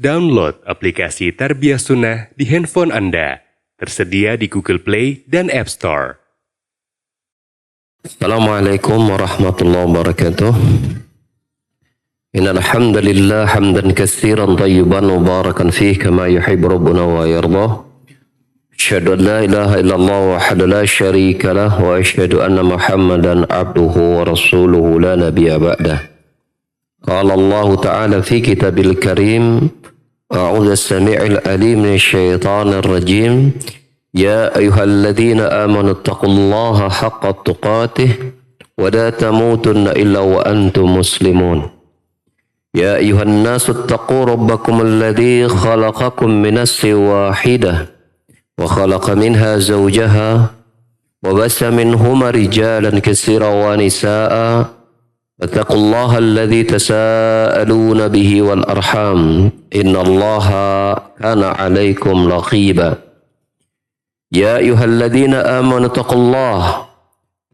Download aplikasi Tarbiyah Sunnah di handphone Anda. Tersedia di Google Play dan App Store. Assalamualaikum warahmatullahi wabarakatuh. Innal hamdalillah hamdan katsiran thayyiban mubarakan fihi kama yuhibbu rabbuna wa yardah. Asyhadu an la ilaha illallah wahdahu la syarika lah wa asyhadu anna Muhammadan abduhu wa rasuluhu la nabiyya ba'dah. Qala Allah Ta'ala fi kitabil karim, a'udzu samii'il alim minasyaitonir rajim. Ya ayyuhalladzina amanu taqullaha haqqa tuqatih wa la tamutunna illa wa antum muslimun. Ya ayyuhan nasu taqu rabbakum alladzi khalaqakum min nafsin wahidah wa khalaqa minha zawjaha wa bassa minhuma rijalan katsiran wa nisaa'a. واتقوا الله الذي تساءلون به والأرحام إن الله كان عليكم رقيبا يا أيها الذين آمنوا اتقوا الله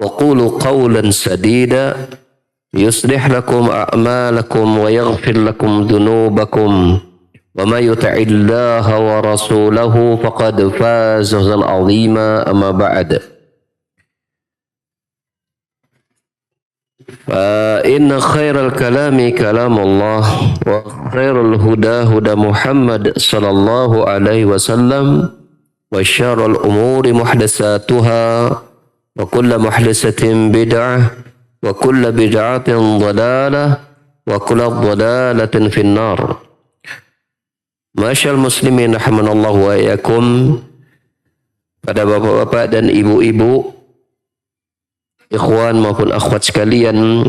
وقولوا قولا سديدا يصلح لكم أعمالكم ويغفر لكم ذنوبكم وما يطع الله ورسوله فقد فاز فوزا عظيما أما بعد فإن خير الكلام كلام الله وخير الهدى هدى محمد صلى الله عليه وسلم وشر الأمور محدثاتها وكل محدثة بدعة وكل بدعة ضلالة وكل ضلالة في النار. Masyaallah muslimin rahimanallahu wa iyyakum. Pada bapak-bapak dan ibu-ibu, ikhwan maupun akhwat sekalian,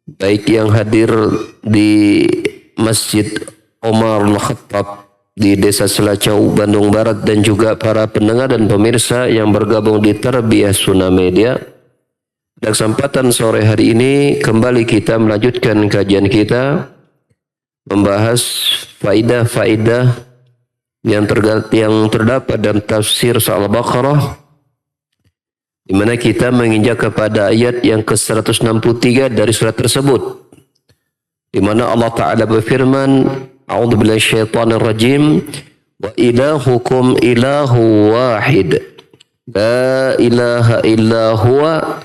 baik yang hadir di Masjid Omar Al-Khattab di Desa Selacau, Bandung Barat, dan juga para pendengar dan pemirsa yang bergabung di Tarbiyah Sunnah Media. Pada kesempatan sore hari ini kembali kita melanjutkan kajian kita membahas faidah-faidah yang terdapat dalam tafsir Surah Al-Baqarah, di mana kita menginjak kepada ayat yang ke-163 dari surat tersebut, di mana Allah Ta'ala berfirman, A'udzubillahi syaitanir rajim, wa ilahukum ilahu wahid, la ilaha illa huwa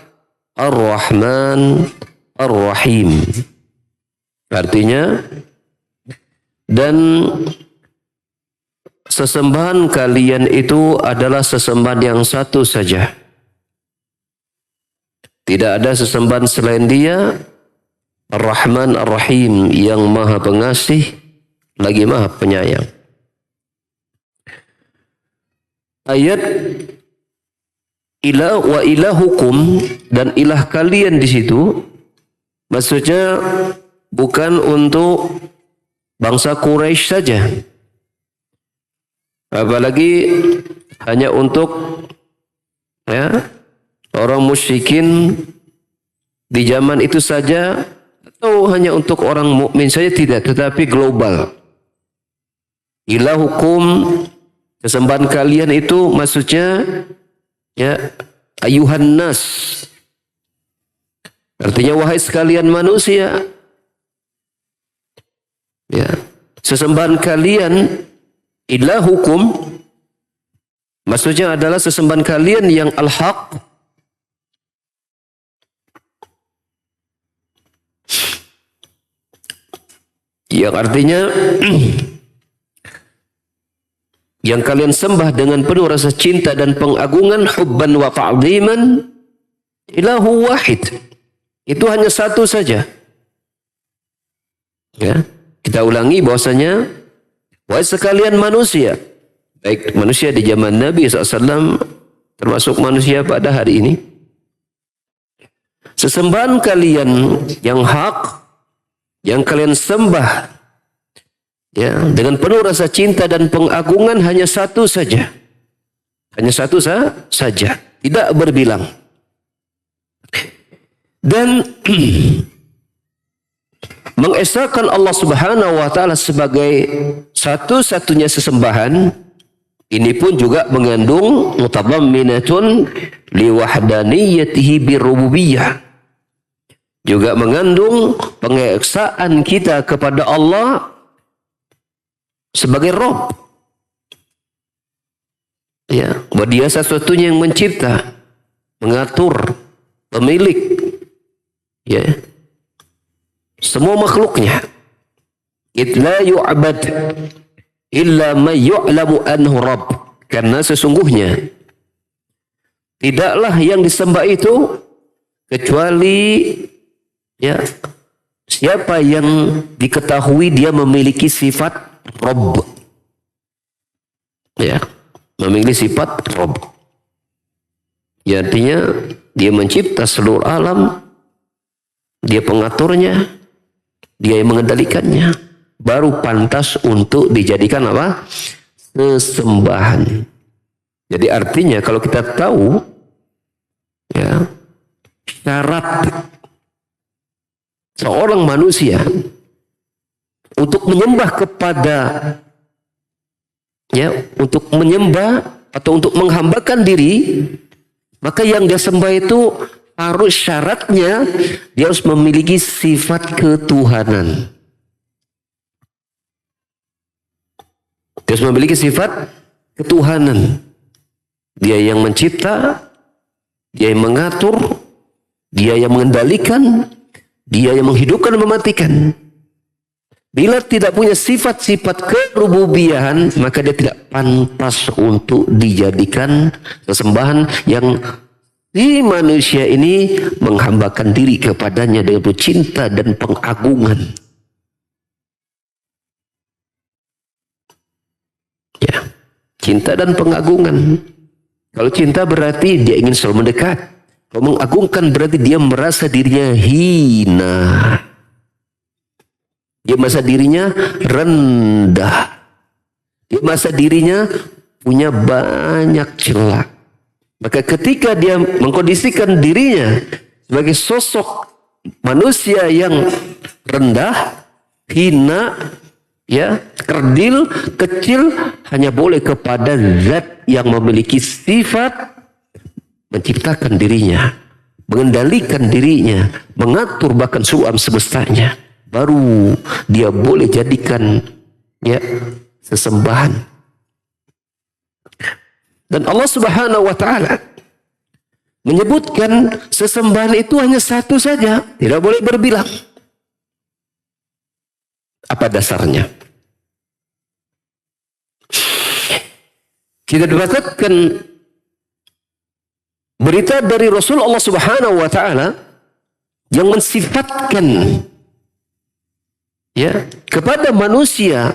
ar-Rahman ar-Rahim. Artinya, dan sesembahan kalian itu adalah sesembahan yang satu saja. Tidak ada sesembahan selain Dia, Ar-Rahman Ar-Rahim, yang Maha Pengasih lagi Maha Penyayang. Ayat ilah wa ilahukum, dan ilah kalian di situ maksudnya bukan untuk bangsa Quraisy saja, apalagi hanya untuk orang musyrikin di zaman itu saja, atau hanya untuk orang mukmin saja, tidak, tetapi global. Ilahukum, sesembahan kalian itu maksudnya ayuhan nas, artinya wahai sekalian manusia. Sesembahan kalian, ilahukum, maksudnya adalah sesembahan kalian yang al-haq, yang artinya yang kalian sembah dengan penuh rasa cinta dan pengagungan, hubban wa ta'ziman, ilahu wahid, itu hanya satu saja. Kita ulangi bahwasanya wahai sekalian manusia, baik manusia di zaman Nabi SAW termasuk manusia pada hari ini, sesembahan kalian yang hak, yang kalian sembah dengan penuh rasa cinta dan pengagungan, hanya satu saja. Hanya satu saja, tidak berbilang. Dan mengesahkan Allah Subhanahu wa Ta'ala sebagai satu-satunya sesembahan, ini pun juga mengandung mutadamminatun liwahdaniyatihi birububiyah, juga mengandung pengeksaan kita kepada Allah sebagai Rabb. Ya, bahwa dia satu-satunya yang mencipta, mengatur, pemilik, ya, semua makhluknya. La yu'bad illa ma yu'lamu anhu Rabb. Karena sesungguhnya tidaklah yang disembah itu kecuali ya siapa yang diketahui dia memiliki sifat Rabb. Ya, memiliki sifat Rabb. Ya, artinya dia mencipta seluruh alam, dia pengaturnya, dia yang mengendalikannya, baru pantas untuk dijadikan apa? Sesembahan. Jadi artinya kalau kita tahu ya syarat seorang manusia untuk menyembah kepada ya, untuk menyembah atau untuk menghambakan diri, maka yang dia sembah itu harus syaratnya dia harus memiliki sifat ketuhanan. Dia harus memiliki sifat ketuhanan. Dia yang mencipta, dia yang mengatur, dia yang mengendalikan, dia yang menghidupkan dan mematikan. Bila tidak punya sifat-sifat kerububiyahan, maka dia tidak pantas untuk dijadikan sesembahan yang si manusia ini menghambakan diri kepadanya dengan penuh cinta dan pengagungan. Ya, cinta dan pengagungan. Kalau cinta berarti dia ingin selalu mendekat. Kalau mengagungkan berarti dia merasa dirinya hina. Dia merasa dirinya rendah. Dia merasa dirinya punya banyak celah. Maka ketika dia mengkondisikan dirinya sebagai sosok manusia yang rendah, hina, ya, kerdil, kecil, hanya boleh kepada zat yang memiliki sifat menciptakan dirinya, mengendalikan dirinya, mengatur bahkan seluruh alam semestanya. Baru dia boleh jadikan ya sesembahan. Dan Allah Subhanahu wa taala menyebutkan sesembahan itu hanya satu saja, tidak boleh berbilang. Apa dasarnya? Kita dapatkan berita dari Rasul Allah Subhanahu wa taala yang mensifatkan ya kepada manusia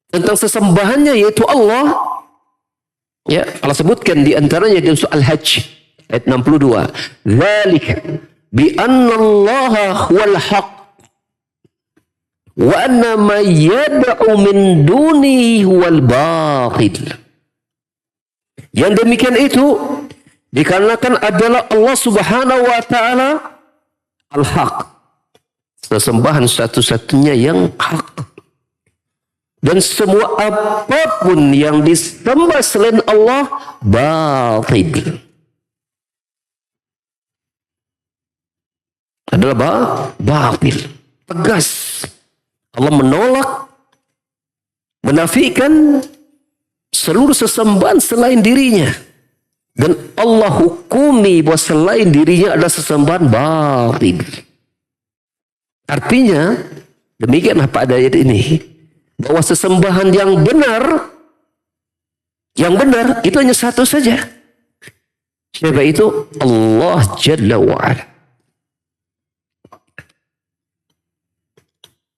tentang sesembahannya, yaitu Allah. Ya, Allah sebutkan di antaranya di surah Al-Hajj ayat 62. Dzalika bi anna Allah huwal haq wa anna ma yad'u min dunihi huwal batil. Yang demikian itu dikarenakan adalah Allah Subhanahu wa taala al-haq, sesembahan satu-satunya yang hak. Dan semua apapun yang disembah selain Allah batil. Adalah batil. Tegas. Allah menolak, menafikan seluruh sesembahan selain dirinya. Dan Allah hukumi bahwa selain dirinya adalah sesembahan batil. Artinya, demikianlah pada ayat ini, bahwa sesembahan yang benar itu hanya satu saja. Siapa itu? Allah Jalla wa'ala.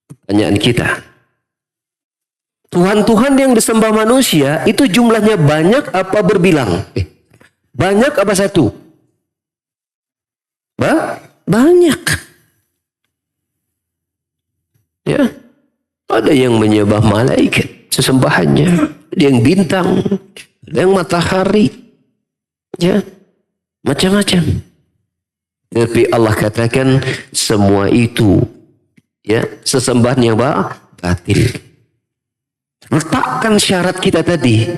Pertanyaan kita, Tuhan-Tuhan yang disembah manusia itu jumlahnya banyak apa berbilang? Banyak apa satu? Banyak. Ya. Ada yang menyembah malaikat, sesembahannya. Ada yang bintang, ada yang matahari. Ya, macam-macam. Tapi Allah katakan semua itu ya sesembahan yang batil. Letakkan syarat kita tadi.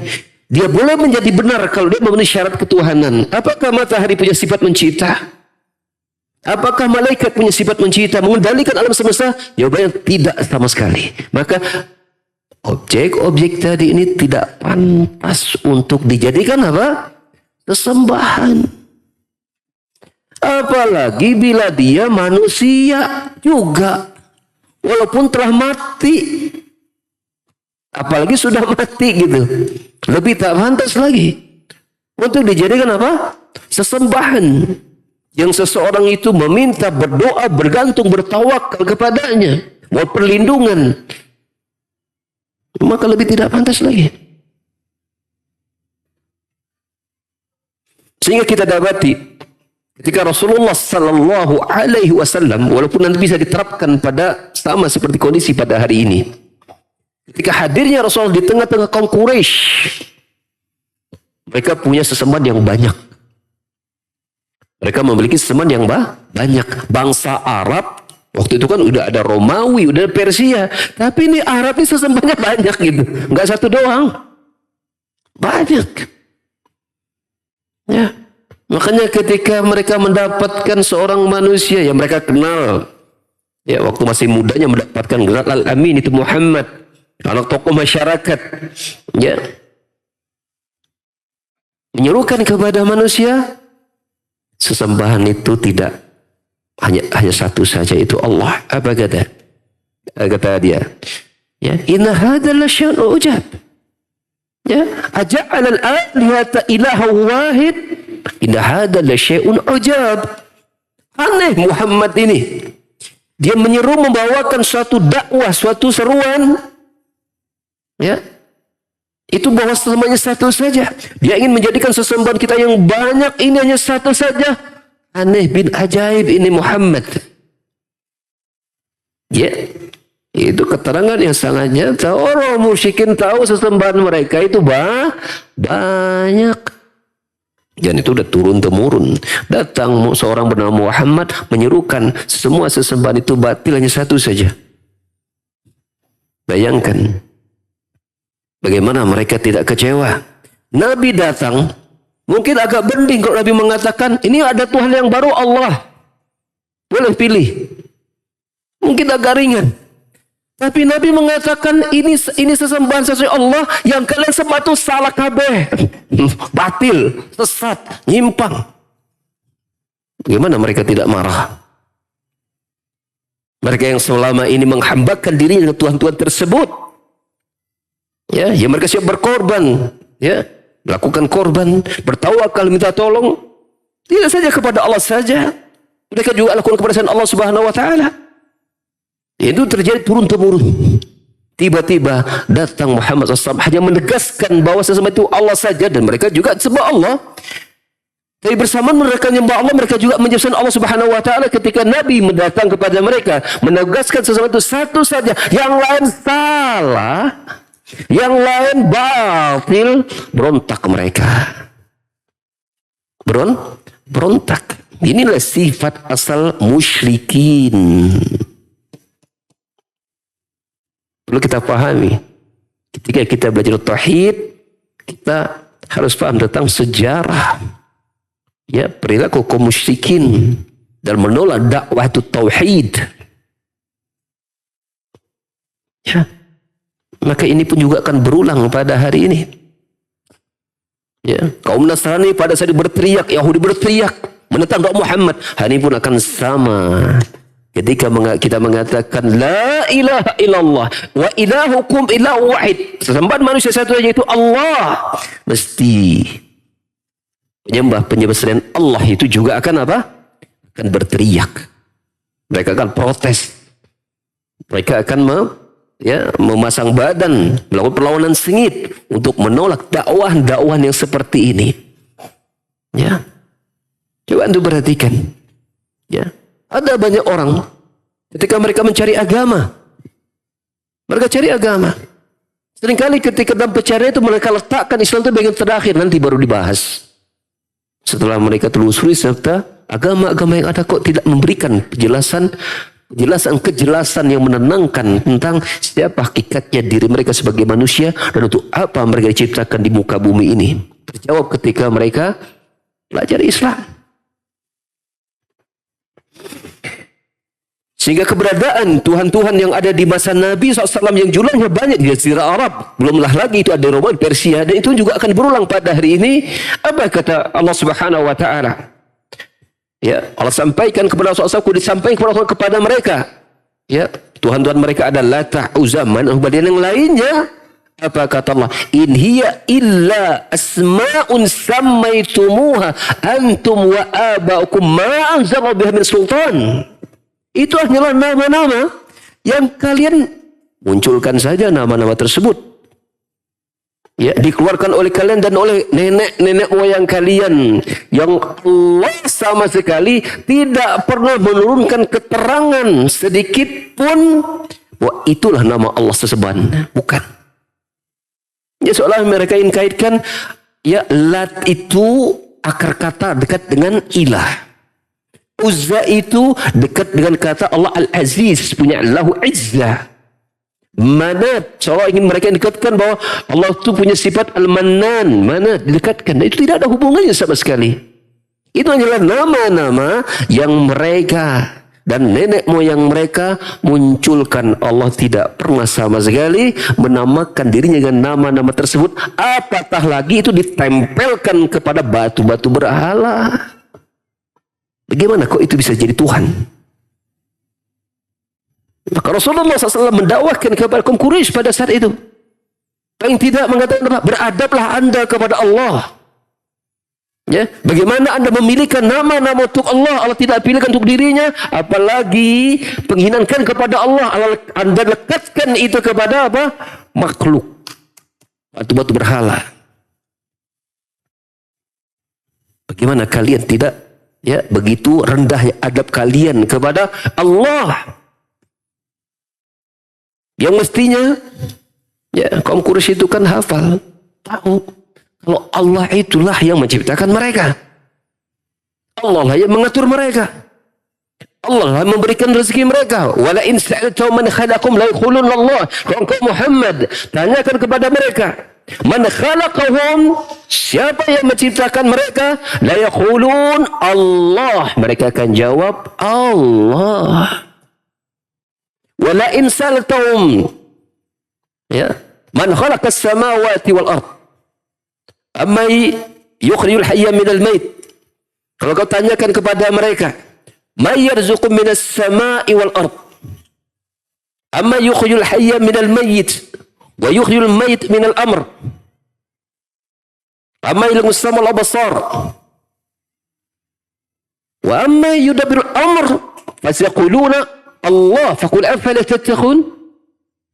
Dia boleh menjadi benar kalau dia memenuhi syarat ketuhanan. Apakah matahari punya sifat mencipta? Apakah malaikat punya sifat mencipta, mengendalikan alam semesta? Jawabannya tidak sama sekali. Maka Objek-objek tadi ini tidak pantas untuk dijadikan apa? Sesembahan. Apalagi bila dia manusia juga. Walaupun telah mati. Apalagi sudah mati gitu. Lebih tak pantas lagi. Untuk dijadikan apa? Sesembahan. Yang seseorang itu meminta, berdoa, bergantung, bertawakal kepadanya. Mau perlindungan. Maka lebih tidak pantas lagi. Sehingga kita dapati ketika Rasulullah Sallallahu Alaihi Wasallam, walaupun nanti bisa diterapkan pada sama seperti kondisi pada hari ini, ketika hadirnya Rasulullah di tengah-tengah kaum Quraisy, mereka punya sesembahan yang banyak. Mereka memiliki sesembahan yang banyak. Bangsa Arab waktu itu kan udah ada Romawi, udah ada Persia. Tapi ini Arab ini sesembahnya banyak gitu. Enggak satu doang. Banyak. Ya. Makanya ketika mereka mendapatkan seorang manusia yang mereka kenal. Ya, waktu masih mudanya mendapatkan gelar Al-Amin itu Muhammad. Anak tokoh masyarakat. Ya. Menyerukan kepada manusia. Sesembahan itu tidak hanya satu saja, itu Allah. Apa kata dia? Ya, inna hadzal lasyai'un ujab. Ya, aja'al al-alihata ilaha wahid. Inna hadzal lasyai'un ujab. Aneh Muhammad ini. Dia menyeru membawakan suatu dakwah, suatu seruan. Ya. Itu bahwa sesembahnya satu saja. Dia ingin menjadikan sesembahan kita yang banyak, ini hanya satu saja. Aneh bin ajaib ini Muhammad. Ya, itu keterangan yang sangat nyata. Orang musyrikin tahu sesembahan mereka itu banyak. Dan itu udah turun-temurun. Datang seorang bernama Muhammad menyerukan semua sesembahan itu batil, hanya satu saja. Bayangkan bagaimana mereka tidak kecewa. Nabi datang. Mungkin agak bending kalau Nabi mengatakan, ini ada Tuhan yang baru, Allah. Boleh pilih. Mungkin agak ringan. Tapi Nabi mengatakan, ini sesembahan sesuai Allah, yang kalian sembah itu salah kabeh. Batil, sesat, nyimpang. Bagaimana mereka tidak marah? Mereka yang selama ini menghambakan dirinya dengan Tuhan-Tuhan tersebut. Ya, mereka siap berkorban. Ya. Melakukan korban, bertawakal, minta tolong. Tidak saja kepada Allah saja. Mereka juga lakukan kepada Allah Subhanahu wa Ta'ala. Itu terjadi turun-temurun. Tiba-tiba datang Muhammad SAW hanya menegaskan bahwa sesembahan itu Allah saja. Dan mereka juga sembah Allah. Tapi bersamaan mereka menyembah Allah, mereka juga menjadikan Allah Subhanahu wa Ta'ala. Ketika Nabi mendatang kepada mereka, menegaskan sesembahan itu satu saja. Yang lain salah. Yang lain batil, berontak mereka. Berontak. Inilah sifat asal musyrikin. Perlu kita pahami. Ketika kita belajar tauhid, kita harus paham tentang sejarah. Ya, perilaku kaum musyrikin dan menolak dakwah itu tauhid. Ya. Maka ini pun juga akan berulang pada hari ini. Ya, kaum Nasrani pada saat berteriak, Yahudi berteriak menentang dakwah Muhammad. Hari ini pun akan sama. Ketika kita mengatakan la ilaha illallah wa ilahukum ilahu wahid. Sesembahan manusia satu saja, yaitu Allah. Mesti penyembah selain Allah itu juga akan apa? Akan berteriak. Mereka akan protes. Mereka akan memasang badan, melakukan perlawanan sengit untuk menolak dakwah yang seperti ini. Ya, coba Anda perhatikan. Ya, ada banyak orang ketika mereka mencari agama, mereka cari agama. Seringkali ketika dalam pencarian itu mereka letakkan Islam itu bagian terakhir, nanti baru dibahas. Setelah mereka telusuri serta agama-agama yang ada kok tidak memberikan kejelasan yang menenangkan tentang siapa hakikatnya diri mereka sebagai manusia dan untuk apa mereka diciptakan di muka bumi ini. Terjawab ketika mereka belajar Islam. Sehingga keberadaan Tuhan-Tuhan yang ada di masa Nabi SAW yang jumlahnya banyak di Jazirah Arab. Belumlah lagi itu ada Romawi, Persia, dan itu juga akan berulang pada hari ini. Apa kata Allah Subhanahu wa taala? Ya, Allah sampaikan kepada SAW, disampaikan kepada mereka. Ya, Tuhan-Tuhan mereka adalah Lata, Uzza, Manat, dan yang lainnya. Apa kata Allah? In hiya illa asma'un sammaitumuha antum wa aba'ukum ma anzala biha min sultan. Itu hanyalah nama-nama yang kalian munculkan saja nama-nama tersebut. Ya, dikeluarkan oleh kalian dan oleh nenek-nenek moyang kalian yang Allah sama sekali tidak pernah menurunkan keterangan sedikit pun bahwa itulah nama Allah seseban. Bukan. Ya, seolah mereka ingin kaitkan ya Lat itu akar kata dekat dengan ilah. Uzza itu dekat dengan kata Allah Al-Aziz, punya Allahu Izzah. Manat, seolah ingin mereka dekatkan bahwa Allah itu punya sifat Al-Mannan. Manat didekatkan, itu tidak ada hubungannya sama sekali. Itu hanyalah nama-nama yang mereka dan nenek moyang mereka munculkan. Allah tidak pernah sama sekali menamakan dirinya dengan nama-nama tersebut. Apatah lagi itu ditempelkan kepada batu-batu berhala. Bagaimana kok itu bisa jadi Tuhan? Maka Rasulullah SAW mendakwahkan kepada kaum Quraisy pada saat itu. Paling tidak mengatakan, beradablah anda kepada Allah. Ya, bagaimana anda memilihkan nama-nama untuk Allah, Allah tidak pilihkan untuk dirinya, apalagi penghinaan kepada Allah, anda lekatkan itu kepada apa? Makhluk, batu-batu berhala. Bagaimana kalian tidak ya begitu rendahnya adab kalian kepada Allah? Yang mestinya ya kaum Quraisy itu kan hafal, tahu kalau Allah itulah yang menciptakan mereka. Allah lah yang mengatur mereka. Allah lah memberikan rezeki mereka. Wala in sa'altum man khalaqakum la yaqulun Allah. Kalau Muhammad tanyakan kepada mereka, man khalaqahum, siapa yang menciptakan mereka? La yaqulun Allah. Mereka akan jawab Allah. Wala in sa'altum ya man khalaqas samawati wal ard amma yukhrijul hayya minal mayt. Kalau kau tanyakan kepada mereka, may yarzuqu minas sama'i wal ard amma yukhrijul hayya minal mayyit wa yukhrijul mayyit minal amr amma ilmus sama wal absar wa amma yudabbiru amr fasayaquluna Allah, faqul afala tattaqun.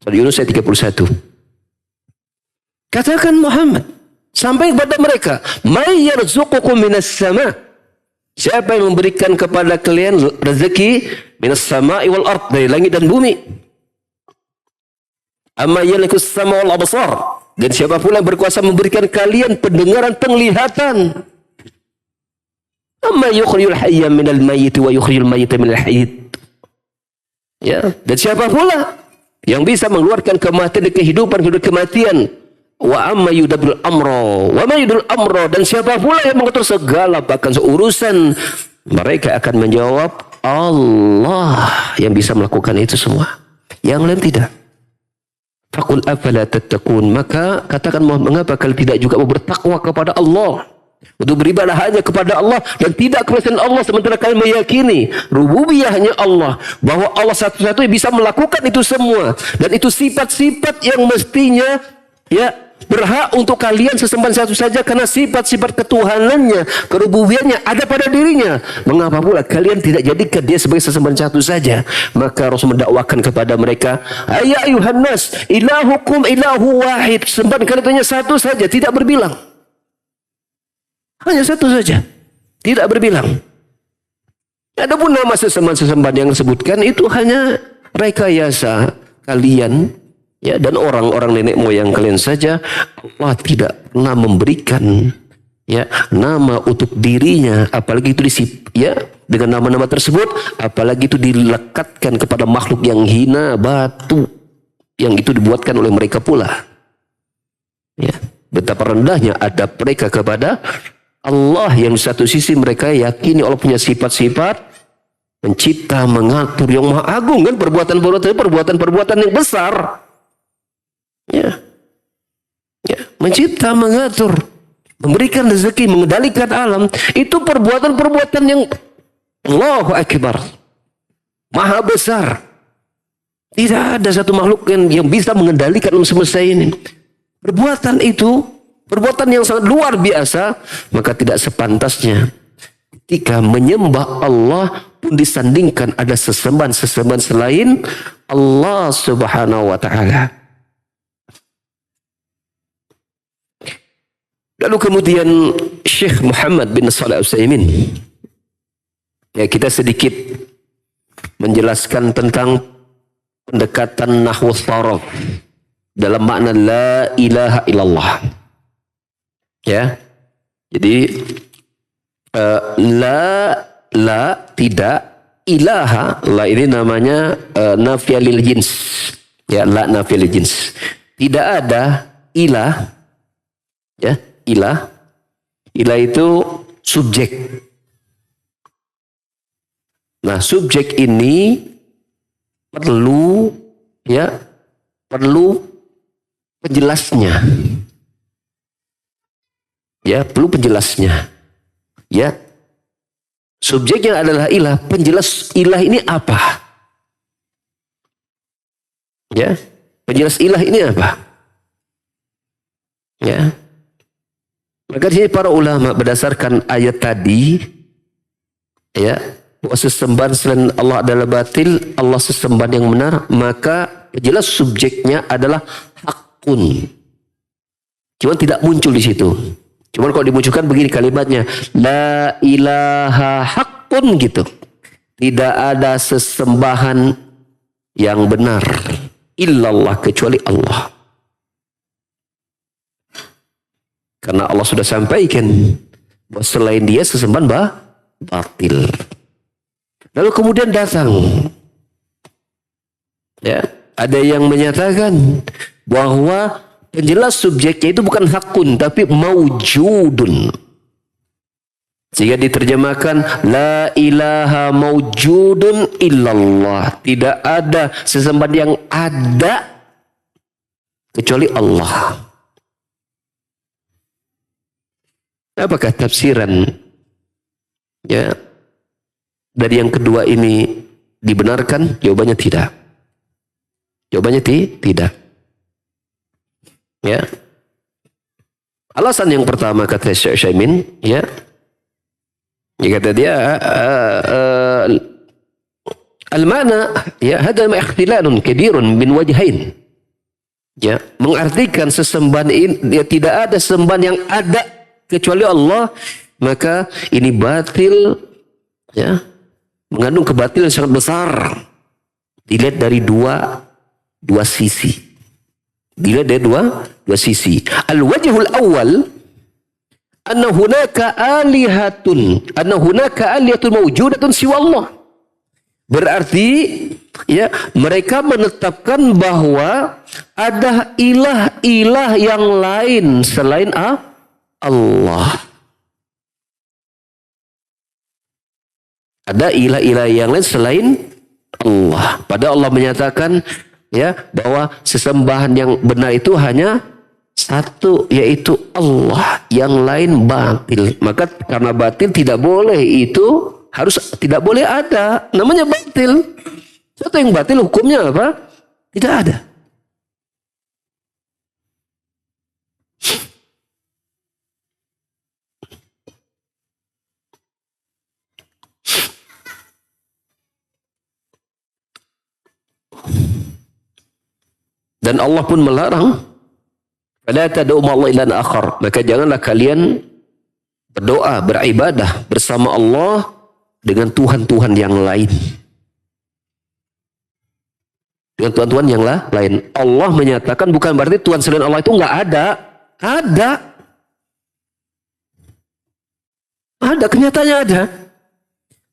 Surah Yunus ayat 31. Katakan Muhammad, sampai kepada mereka, may yarzuqukum minas sama. Siapa yang memberikan kepada kalian rezeki minas sama'i wal ard, dari langit dan bumi? Amma yalikus sama wal absar. Dan siapa pula yang berkuasa memberikan kalian pendengaran, penglihatan? Amma yukhrijul hayya minal mayyit wa yukhrijul mayyita minal hayy. Ya, dan siapa pula yang bisa mengeluarkan kematian dari kehidupan dari kematian? Wa amma yudabbirul amra wa ma yudul amra, dan siapa pula yang mengatur segala bahkan seurusan? Mereka akan menjawab Allah yang bisa melakukan itu semua, yang lain tidak. Faqul afala tattaqun, maka katakan mengapa kalian tidak juga bertakwa kepada Allah, untuk beribadah hanya kepada Allah dan tidak kepada selain Allah, sementara kalian meyakini rububiyahnya Allah, bahwa Allah satu-satunya bisa melakukan itu semua, dan itu sifat-sifat yang mestinya ya berhak untuk kalian sesembahan satu saja, karena sifat-sifat ketuhanannya, kerububiannya ada pada dirinya. Mengapa pula kalian tidak jadikan dia sebagai sesembahan satu saja? Maka Rasul mendakwakan kepada mereka, ya ayuhan nas, ilahukum ilahu wahid, sembahan kalian hanya satu saja, tidak berbilang. Hanya satu saja, tidak berbilang. Adapun nama sesembahan-sesembahan yang disebutkan itu hanya rekayasa kalian ya dan orang-orang nenek moyang kalian saja. Allah tidak pernah memberikan ya nama untuk dirinya, apalagi itu ya dengan nama-nama tersebut, apalagi itu dilekatkan kepada makhluk yang hina, batu yang itu dibuatkan oleh mereka pula. Ya, betapa rendahnya adab mereka kepada Allah, yang di satu sisi mereka yakini Allah punya sifat-sifat mencipta, mengatur, yang maha agung kan, perbuatan-perbuatan yang besar. Ya. Ya, mencipta, mengatur, memberikan rezeki, mengendalikan alam, itu perbuatan-perbuatan yang Allahu Akbar, maha besar. Tidak ada satu makhluk yang bisa mengendalikan alam semesta ini. Perbuatan itu, perbuatan yang sangat luar biasa, maka tidak sepantasnya ketika menyembah Allah pun disandingkan ada sesembahan-sesembahan selain Allah Subhanahu wa taala. Lalu kemudian Syekh Muhammad bin Shalih Al-Utsaimin, ya, kita sedikit menjelaskan tentang pendekatan nahwu sharaf dalam makna la ilaha illallah. Ya. Jadi la tidak, ilaha, la ini namanya nafiyah lil jins. Ya, la nafiyah lil jins. Tidak ada ilah. Ya, ilah. Ilah itu subjek. Nah, subjek ini perlu penjelasnya. Ya, perlu penjelasnya. Ya. Subjeknya adalah ilah, penjelas ilah ini apa? Ya. Penjelas ilah ini apa? Ya. Maka di sini para ulama berdasarkan ayat tadi, ya, bahwa sesembahan selain Allah adalah batil, Allah sesembahan yang benar, maka jelas subjeknya adalah hakun. Cuma tidak muncul di situ. Cuma kalau dimunculkan begini kalimatnya, la ilaha hakun gitu. Tidak ada sesembahan yang benar illallah, kecuali Allah. Karena Allah sudah sampaikan bahwa selain dia sesembahan batil. Lalu kemudian datang, ya, ada yang menyatakan bahwa penjelas subjeknya itu bukan hakun tapi maujudun. Sehingga diterjemahkan la ilaha maujudun illallah. Tidak ada sesembahan yang ada kecuali Allah. Apakah tafsiran, ya, dari yang kedua ini dibenarkan? Jawabannya tidak. Jawabannya tidak. Ya. Alasan yang pertama kata Syekh Utsaimin, ya. Kata dia al-ma'na, ya, hadha ikhtilalun kabirun min wajhain. Ya, mengartikan sesembahan ini, ya, tidak ada sembahan yang ada kecuali Allah, maka ini batil, ya. Mengandung kebatilan yang sangat besar. Dilihat dari dua sisi. Dilihat dari dua sisi. Al-wajhul awal, anna hunaka alihatun mawjudatun siwa Allah. Berarti, ya, mereka menetapkan bahwa ada ilah-ilah yang lain selain Allah. Ada ilah-ilah yang lain selain Allah. Padahal Allah menyatakan, ya, bahwa sesembahan yang benar itu hanya satu, yaitu Allah. Yang lain batil. Maka karena batil tidak boleh, itu harus tidak boleh ada. Namanya batil. Satu yang batil hukumnya apa? Tidak ada. Dan Allah pun melarang, fala tad'u ma'allahi ilahan akhar. Maka janganlah kalian berdoa, beribadah bersama Allah dengan Tuhan-Tuhan yang lain. Dengan Tuhan-Tuhan yang lain. Allah menyatakan bukan berarti Tuhan selain Allah itu enggak ada. Ada. Ada, kenyataannya ada.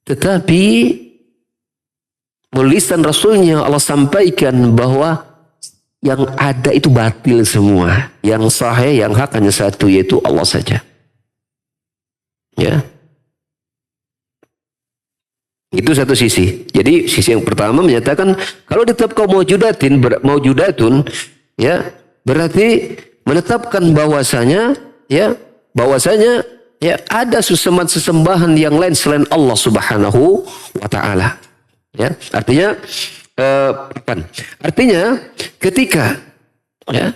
Tetapi melalui lisan Rasulnya Allah sampaikan bahwa yang ada itu batil semua. Yang sahih, yang hak hanya satu, yaitu Allah saja. Ya. Itu satu sisi. Jadi sisi yang pertama menyatakan kalau ditetapkan maujudatun, ya berarti menetapkan bahwasanya ya ada sesembahan yang lain selain Allah Subhanahu wa taala. Ya, artinya ketika ya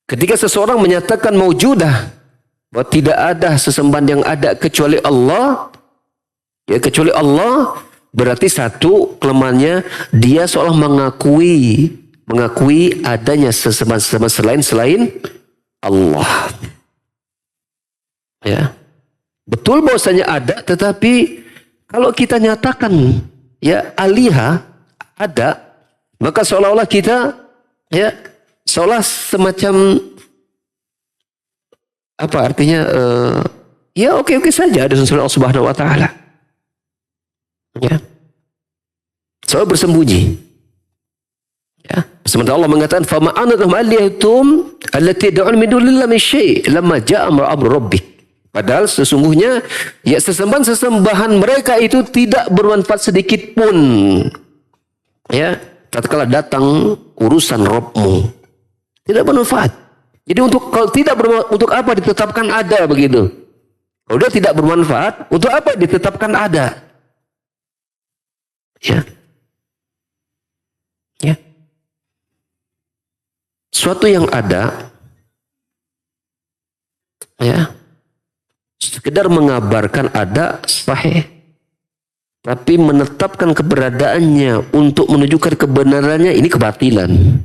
ketika seseorang menyatakan maujudah, bahwa tidak ada sesembahan yang ada kecuali Allah, ya kecuali Allah, berarti satu kelemahannya dia seolah mengakui adanya sesembahan selain Allah. Ya. Betul bahwasanya ada, tetapi kalau kita nyatakan ya aliha ada, maka seolah-olah kita ya seolah semacam apa artinya ya oke saja ada sesuatu Allah Subhanahu wa taala. Ya. Seolah bersembunyi. Ya. Sementara Allah mengatakan fa ma'anatum aliyatum allati tad'un min dunillahi min syai' lamma ja'a amru rabbik. Padahal sesungguhnya ya sesembahan mereka itu tidak bermanfaat sedikit pun. Ya, tatkala datang urusan Rabbmu. Tidak bermanfaat. Jadi kalau tidak bermanfaat, untuk apa ditetapkan ada begitu? Kalau dia tidak bermanfaat, untuk apa ditetapkan ada? Ya. Ya. Suatu yang ada, ya, sekedar mengabarkan ada sahih, tapi menetapkan keberadaannya untuk menunjukkan kebenarannya ini kebatilan.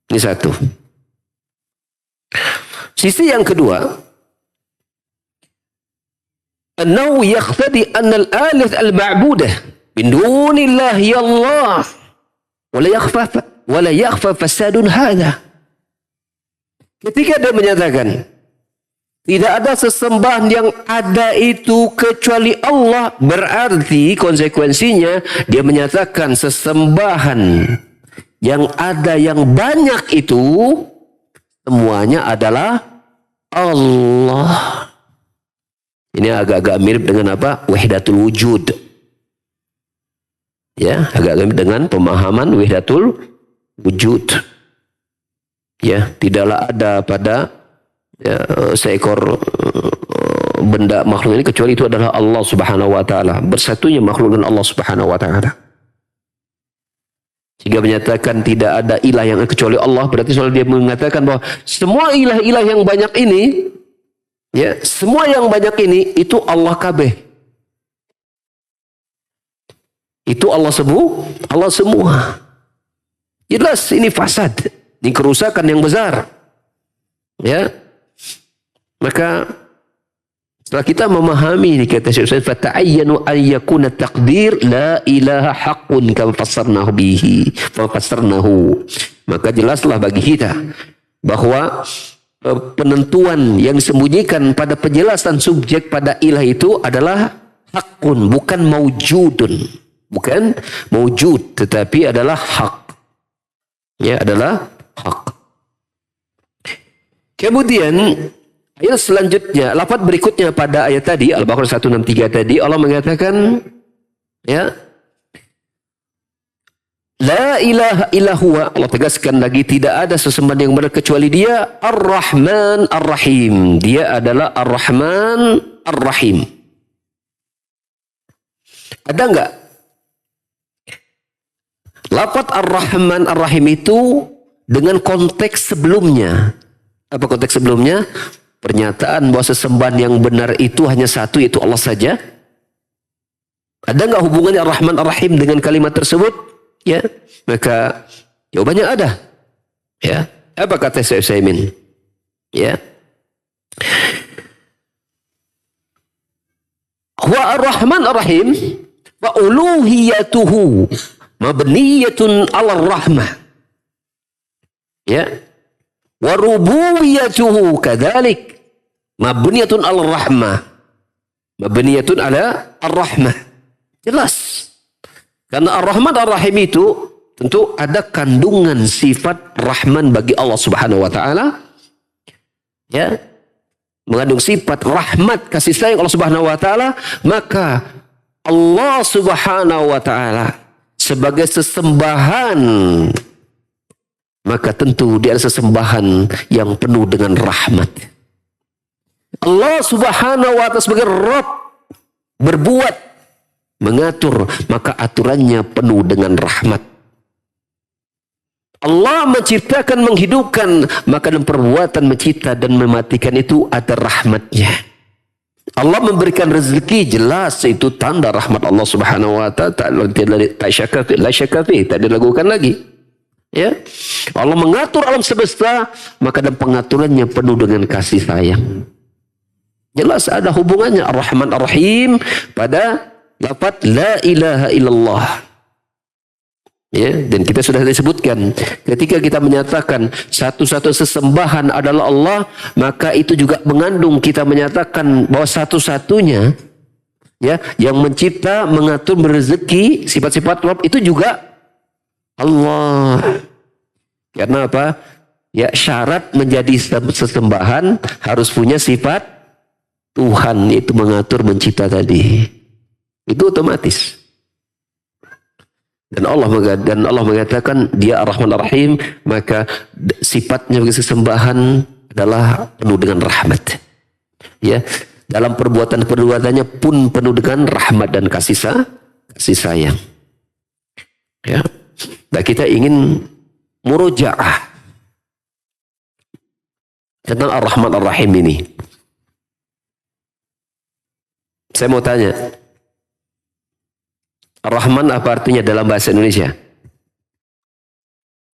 Ini satu. Sisi yang kedua, annahu yaqtadi anna al-alih al-ma'budah min dunillahi Allah wa la yakhfa fasadun hadha. Ketika dia menyatakan tidak ada sesembahan yang ada itu kecuali Allah, berarti konsekuensinya dia menyatakan sesembahan yang ada yang banyak itu semuanya adalah Allah. Ini agak-agak mirip dengan apa? Wahdatul wujud. Ya, agak mirip dengan pemahaman wahdatul wujud. Ya, tidaklah ada pada ya, seekor benda makhluk ini kecuali itu adalah Allah Subhanahu wa taala. Bersatunya makhluk dengan Allah Subhanahu wa taala. Sehingga menyatakan tidak ada ilah yang kecuali Allah, berarti soal dia mengatakan bahwa semua ilah-ilah yang banyak ini, ya, semua yang banyak ini itu Allah kabeh. Itu Allah semua. Jelas ini fasad, ini kerusakan yang besar. Ya. Maka setelah kita memahami ini kata Syekh Utsaimin, fata'ayyanu an yakuna taqdir la ilaha haqqun kama fassarnahu bihi fa fassarnahu. Maka jelaslah bagi kita bahwa penentuan yang disembunyikan pada penjelasan subjek pada ilah itu adalah haqqun, bukan maujudun. Bukan maujud, tetapi adalah hak. Ya, adalah hak. Kemudian ayat selanjutnya, lafaz berikutnya pada ayat tadi, Al-Baqarah 163 tadi, Allah mengatakan, ya, la ilaha illa huwa, Allah tegaskan lagi, tidak ada sesembahan yang benar kecuali Dia, Ar-Rahman Ar-Rahim. Dia adalah Ar-Rahman Ar-Rahim. Ada enggak lafaz Ar-Rahman Ar-Rahim itu dengan konteks sebelumnya? Apa konteks sebelumnya? Pernyataan bahwa sesembahan yang benar itu hanya satu, yaitu Allah saja. Ada nggak hubungannya Ar-Rahman Ar-Rahim dengan kalimat tersebut? Ya, maka jawabannya ada. Ya, apa kata Syekh Utsaimin? Ya, wa Ar-Rahman Ar-Rahim wa uluhiyatuhu mabniyatun 'ala ar-rahmah. Ya. Wa rububiyyatuhu kadzalik mabniyatun 'ala ar-rahmah. Mabniyatun 'ala ar-rahmah. Jelas. Karena Ar-Rahman Ar-Rahim itu tentu ada kandungan sifat Rahman bagi Allah Subhanahu wa taala. Ya. Mengandung sifat rahmat kasih sayang Allah Subhanahu wa taala, maka Allah Subhanahu wa taala sebagai sesembahan, maka tentu dia adalah sesembahan yang penuh dengan rahmat. Allah Subhanahu wa taala sebagai Rabb berbuat, mengatur, maka aturannya penuh dengan rahmat. Allah menciptakan, menghidupkan, maka dalam perbuatan mencipta dan mematikan itu ada rahmatnya. Allah memberikan rezeki, jelas itu tanda rahmat Allah Subhanahu wa taala, tak syaka fi, tak dilakukan lagi. Ya. Allah mengatur alam semesta, maka dalam pengaturannya penuh dengan kasih sayang. Jelas ada hubungannya Ar-Rahman Ar-Rahim pada lafaz la ilaha illallah. Ya, dan kita sudah disebutkan ketika kita menyatakan satu-satu sesembahan adalah Allah, maka itu juga mengandung kita menyatakan bahwa satu-satunya ya yang mencipta, mengatur, berezeki, sifat-sifat Rabb itu juga Allah. Karena apa? Ya, syarat menjadi sesembahan harus punya sifat Tuhan, itu mengatur, mencipta tadi. Itu otomatis. Dan Allah mengatakan dia Ar-Rahman Ar-Rahim, maka sifatnya bagi sesembahan adalah penuh dengan rahmat. Ya, dalam perbuatan-perbuatannya pun penuh dengan rahmat dan kasih sayang. Ya. Nah, kita ingin murojaah tentang Ar-Rahman Ar-Rahim ini. Saya mau tanya, Ar-Rahman apa artinya dalam bahasa Indonesia?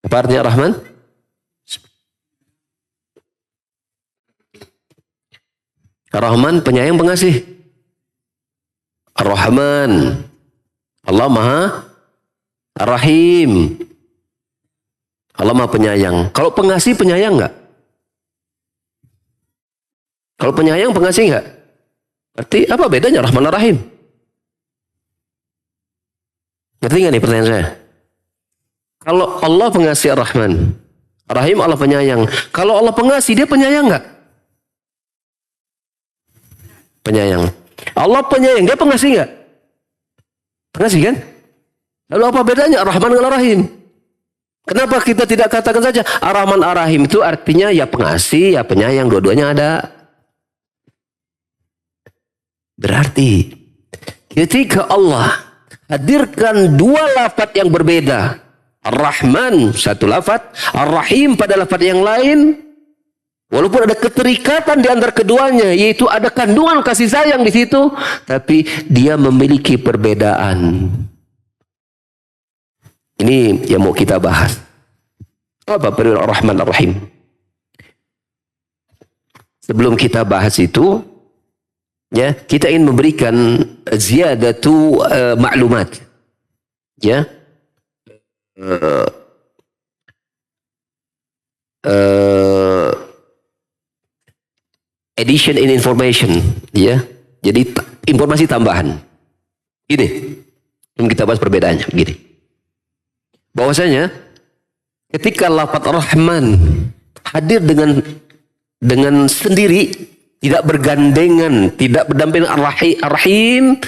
Apa artinya Ar-Rahman? Ar-Rahman penyayang pengasih. Ar-Rahman, Allah Maha Ar-Rahim. Allah Maha penyayang. Kalau pengasih penyayang enggak? Kalau penyayang pengasih enggak? Berarti apa bedanya Ar-Rahman Ar-Rahim? Ngerti nggak nih pertanyaan saya? Kalau Allah pengasih Ar-Rahman, Ar-Rahim Allah penyayang. Kalau Allah pengasih, dia penyayang nggak? Penyayang. Allah penyayang, dia pengasih nggak? Pengasih kan? Lalu apa bedanya Ar-Rahman dengan Ar-Rahim? Kenapa kita tidak katakan saja Ar-Rahman Ar-Rahim itu artinya ya pengasih, ya penyayang, dua-duanya ada. Berarti ketika Allah hadirkan dua lafaz yang berbeda, Ar-Rahman satu lafaz, Ar-Rahim pada lafaz yang lain, walaupun ada keterikatan di antara keduanya, yaitu ada kandungan kasih sayang di situ, tapi dia memiliki perbedaan. Ini yang mau kita bahas. Apa perbedaan Ar-Rahman Ar-Rahim? Sebelum kita bahas itu, ya, kita ingin memberikan ziyadatu maklumat. Ya. Addition in information, ya. Jadi informasi tambahan. Gini. Kita bahas perbedaannya, gini. Bahwasanya ketika lafaz Rahman hadir dengan sendiri, tidak bergandengan, tidak berdampingan Ar-Rahim,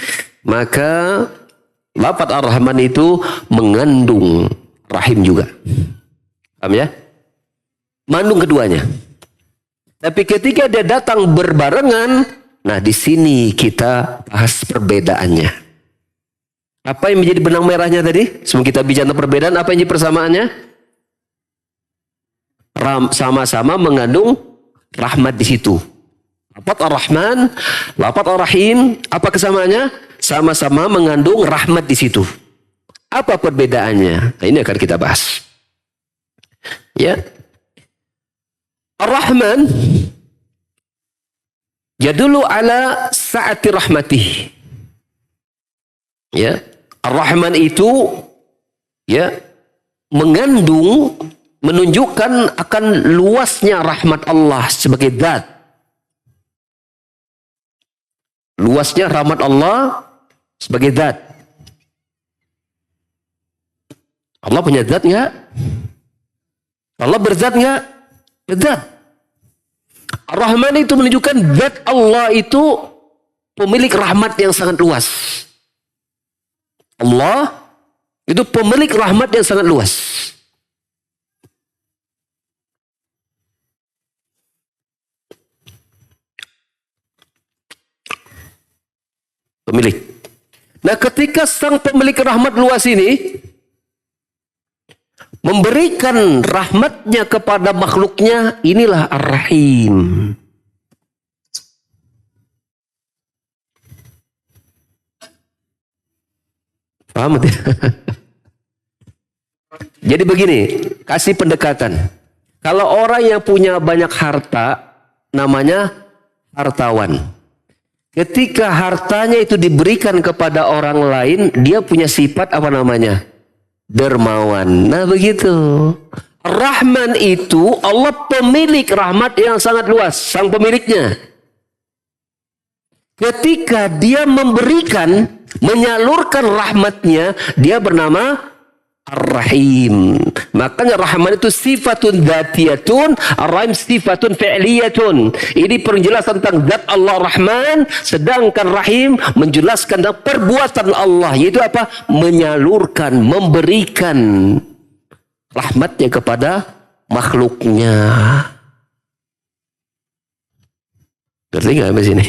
maka lafaz Ar-Rahman itu mengandung Rahim juga. Paham ya? Mengandung keduanya. Tapi ketika dia datang berbarengan, nah di sini kita bahas perbedaannya. Apa yang menjadi benang merahnya tadi? Sebelum kita bicara perbedaan, apa yang jadi persamaannya? Sama-sama mengandung rahmat di situ. Lafaz Ar-Rahman, lafaz Ar-Rahim, apa kesamaannya? Sama-sama mengandung rahmat di situ. Apa perbedaannya? Nah, ini akan kita bahas. Ya. Ar-Rahman yadullu ala sa'ati rahmatih. Ya. Ar-Rahman itu ya mengandung, menunjukkan akan luasnya rahmat Allah sebagai zat. Luasnya rahmat Allah sebagai zat. Allah punya zat nggak? Allah berzat nggak? Berzat. Ar-Rahman itu menunjukkan zat Allah itu pemilik rahmat yang sangat luas. Allah itu pemilik rahmat yang sangat luas. Pemilik. Nah, ketika sang pemilik rahmat luas ini memberikan rahmatnya kepada makhluknya, inilah Ar-Rahim. Paham tidak? Jadi begini, kasih pendekatan. Kalau orang yang punya banyak harta, namanya hartawan. Ketika hartanya itu diberikan kepada orang lain, dia punya sifat apa namanya? Dermawan. Nah begitu. Rahman itu Allah pemilik rahmat yang sangat luas, sang pemiliknya. Ketika dia memberikan, menyalurkan rahmatnya, dia bernama Ar-Rahim. Makanya Rahman itu sifatun dzatiyatun, Ar-Rahim sifatun fi'liyatun. Ini penjelasan tentang zat Allah Rahman, sedangkan Rahim menjelaskan tentang perbuatan Allah, yaitu apa? Menyalurkan, memberikan rahmatnya kepada makhluknya. Ngerti nggak sampai sini?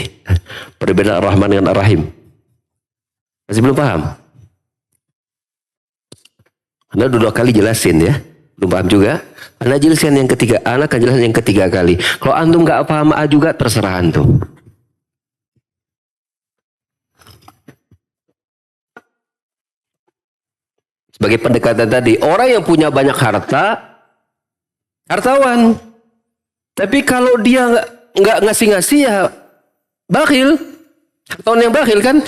Perbedaan Ar-Rahman dengan Ar-Rahim. Masih belum paham? Anda dua kali jelasin ya, belum paham juga. Anda jelasin yang ketiga, Anda akan jelasin yang ketiga kali. Kalau antum nggak paham juga, terserah antum. Sebagai pendekatan tadi, orang yang punya banyak harta, hartawan. Tapi kalau dia nggak ngasih-ngasih ya bakhil. Hartawan yang bakhil kan.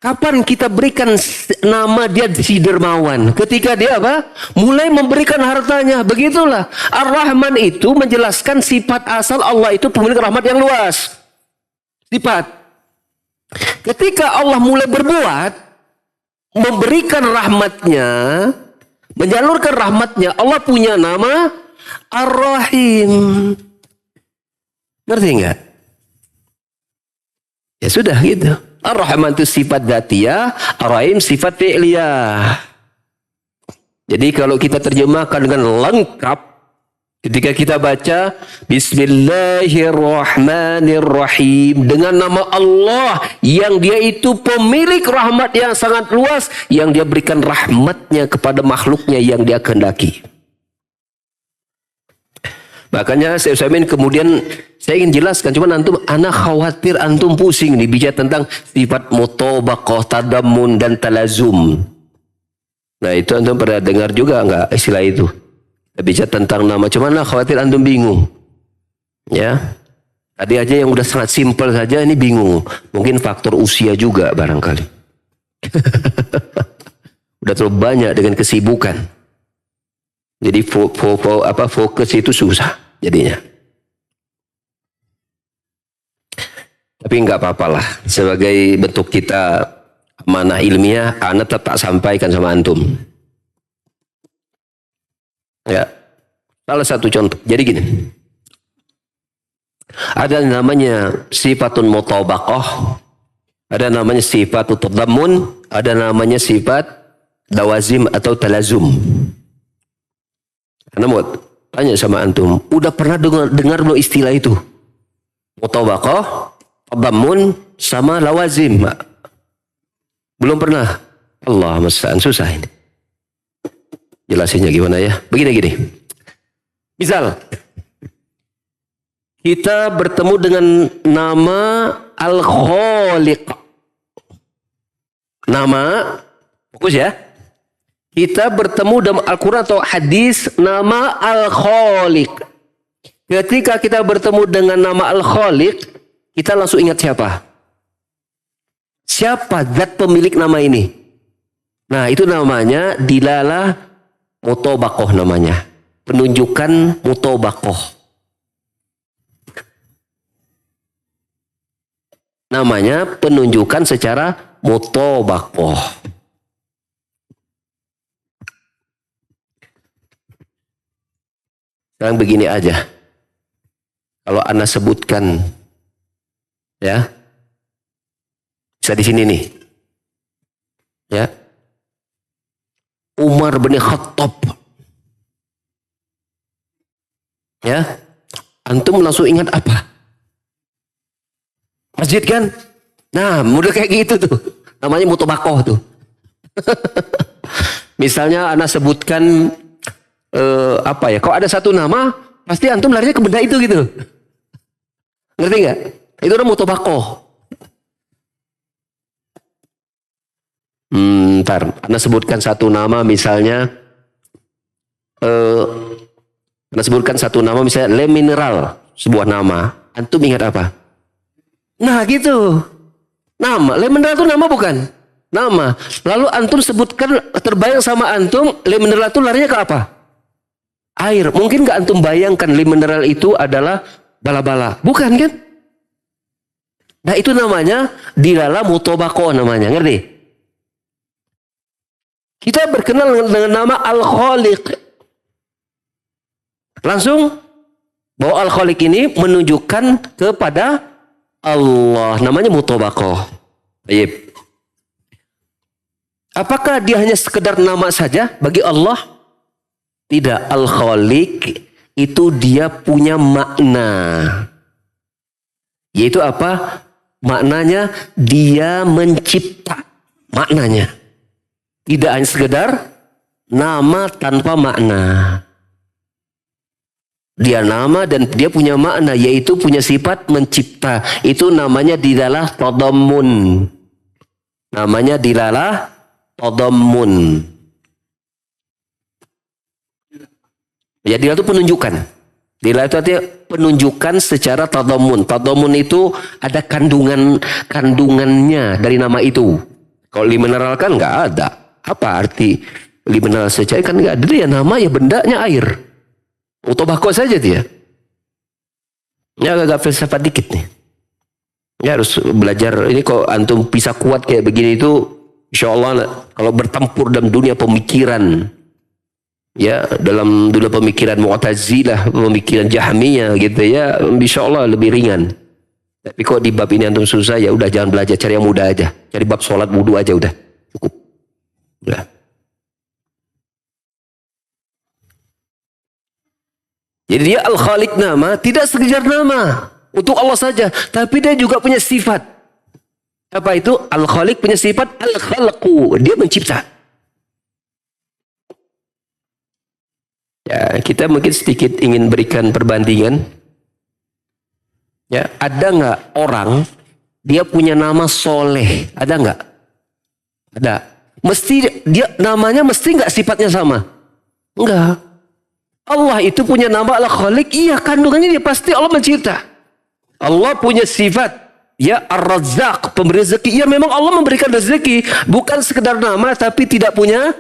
Kapan kita berikan nama dia si dermawan? Ketika dia apa? Mulai memberikan hartanya. Begitulah. Ar-Rahman itu menjelaskan sifat asal Allah itu pemilik rahmat yang luas. Sifat. Ketika Allah mulai berbuat, memberikan rahmatnya, menyalurkan rahmatnya, Allah punya nama Ar-Rahim. Ngerti nggak? Ya sudah gitu. Ar-Rahman itu sifat dzatiyah, Ar-Rahim sifat fi'liyah. Jadi kalau kita terjemahkan dengan lengkap, ketika kita baca Bismillahirrahmanirrahim dengan nama Allah yang dia itu pemilik rahmat yang sangat luas, yang dia berikan rahmatnya kepada makhluknya yang dia kehendaki. Makanya Syekh Utsaimin kemudian saya ingin jelaskan, cuman antum, anak khawatir antum pusing nih bicara tentang sifat mutabaqah, tadammun dan talazum. Nah itu antum pernah dengar juga enggak istilah itu? Bicara tentang nama, cuman lah khawatir antum bingung. Ya. Tadi aja yang udah sangat simpel saja ini bingung. Mungkin faktor usia juga barangkali. Udah terlalu banyak dengan kesibukan. Jadi fokus itu susah jadinya. Tapi enggak apa-apalah. Sebagai bentuk kita amanah ilmiah, ana tetap sampaikan sama antum. Ya. Salah satu contoh. Jadi gini. Ada namanya sifatun mutabaqah, ada namanya sifatut tadammun, ada namanya sifat lawazim atau talazum. Karena mau tanya sama antum, udah pernah dengar belum istilah itu? Mutabaqah, tadammun sama lawazim. Belum pernah. Allah musta'an, susah ini. Jelasinnya gimana ya? Begini. Misal kita bertemu dengan nama Al-Khaliq. Nama, fokus ya. Kita bertemu dalam Al-Quran atau hadis nama Al-Khaliq. Ketika kita bertemu dengan nama Al-Khaliq, kita langsung ingat siapa? Siapa zat pemilik nama ini? Nah itu namanya dilalah mutabaqah namanya. Penunjukan mutabaqah. Namanya penunjukan secara mutabaqah. Sekarang begini aja. Kalau ana sebutkan, ya, bisa di sini nih, ya, Umar bin Khattab, ya, antum langsung ingat apa? Masjid kan? Nah, mudah kayak gitu tuh. Namanya mutobakoh tuh. Misalnya ana sebutkan apa ya? Kalau ada satu nama, pasti antum larinya ke benda itu gitu. Ngerti nggak? Itu namanya mutobakoh. Ntar, ana sebutkan satu nama misalnya, ana sebutkan satu nama misalnya Le Mineral, sebuah nama. Antum ingat apa? Nah gitu. Nama, Le Mineral itu nama bukan? Nama. Lalu antum sebutkan, terbayang sama antum, Le Mineral itu larinya ke apa? Air. Mungkin gak antum bayangkan Le Mineral itu adalah bala-bala. Bukan kan? Nah itu namanya dilala mutobako namanya. Ngerti? Kita berkenal dengan nama Al-Khaliq. Langsung bahwa Al-Khaliq ini menunjukkan kepada Allah. Namanya mutobako. Baik. Apakah dia hanya sekedar nama saja bagi Allah? Tidak. Al-Khaliq itu dia punya makna. Yaitu apa? Maknanya dia mencipta. Maknanya. Tidak hanya sekedar nama tanpa makna. Dia nama dan dia punya makna. Yaitu punya sifat mencipta. Itu namanya dilalah tadammun. Namanya dilalah tadammun. Ya, dilalah itu penunjukan. Dilalah itu artinya penunjukan secara tadammun. Tadammun itu ada kandungannya dari nama itu. Kalau limineral kan nggak ada. Apa arti limineral secara kan nggak ada. Dia nama ya bendanya air. Utobako saja dia. Ya agak filsafat dikit nih. Ya harus belajar. Ini kok antum bisa kuat kayak begini itu, insya Allah kalau bertempur dalam dunia pemikiran, ya dalam dunia pemikiran Mu'tazilah, pemikiran Jahmiyah gitu ya, insya Allah lebih ringan. Tapi kok di bab ini antum susah, ya udah jangan belajar, cari yang mudah aja. Cari bab sholat wudu aja udah cukup. Udah. Jadi dia Al-Khaliq nama, tidak sekedar nama untuk Allah saja, tapi dia juga punya sifat. Apa itu? Al-Khaliq punya sifat Al-Khalqu, dia mencipta. Ya, kita mungkin sedikit ingin berikan perbandingan. Ya, ada nggak orang dia punya nama Soleh? Ada nggak? Ada. Mesti dia namanya mesti nggak sifatnya sama? Enggak. Allah itu punya nama Al-Khaliq, iya kandungannya dia pasti Allah mencipta. Allah punya sifat, ya Ar-Razzaq, pemberi rezeki. Ya memang Allah memberikan rezeki, bukan sekedar nama tapi tidak punya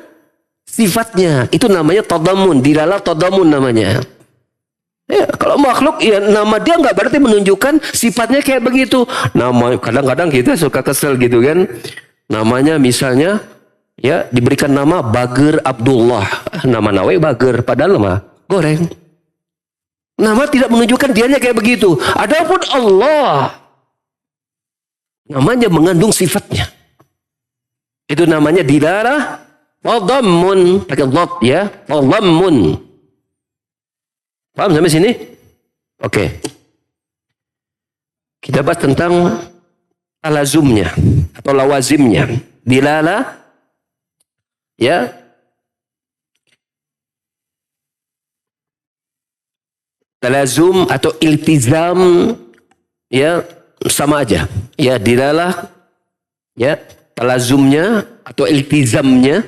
sifatnya. Itu namanya tadammun, dilalah tadammun namanya. Ya, kalau makhluk ya nama dia nggak berarti menunjukkan sifatnya kayak begitu. Nama kadang-kadang kita suka kesel gitu kan. Namanya misalnya ya diberikan nama Bagir Abdullah, nama Nawe Bagir padahal mah goreng. Nama tidak menunjukkan dianya kayak begitu. Adapun Allah namanya mengandung sifatnya. Itu namanya dilalah tadammun, pakai dhat ya, tadammun. Paham sampai sini? Oke. Kita bahas tentang talazumnya atau lawazimnya. Dilalah ya, talazum atau iltizam ya sama aja. Ya dilalah ya talazumnya atau iltizamnya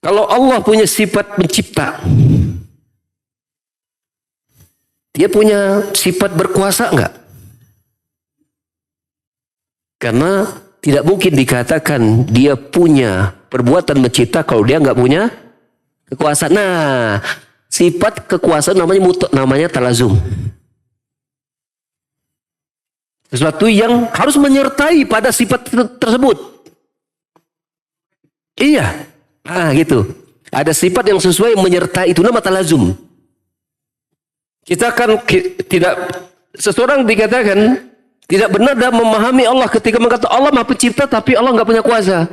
kalau Allah punya sifat mencipta, dia punya sifat berkuasa enggak? Karena tidak mungkin dikatakan dia punya perbuatan mencipta kalau dia enggak punya kekuasaan. Nah, sifat kekuasaan namanya talazum. Sesuatu yang harus menyertai pada sifat tersebut. Iya. Gitu. Ada sifat yang sesuai menyertai, itu nama talazum. Kita kan tidak, seseorang dikatakan tidak benar dalam memahami Allah ketika mengatakan Allah Maha Pencipta tapi Allah nggak punya kuasa.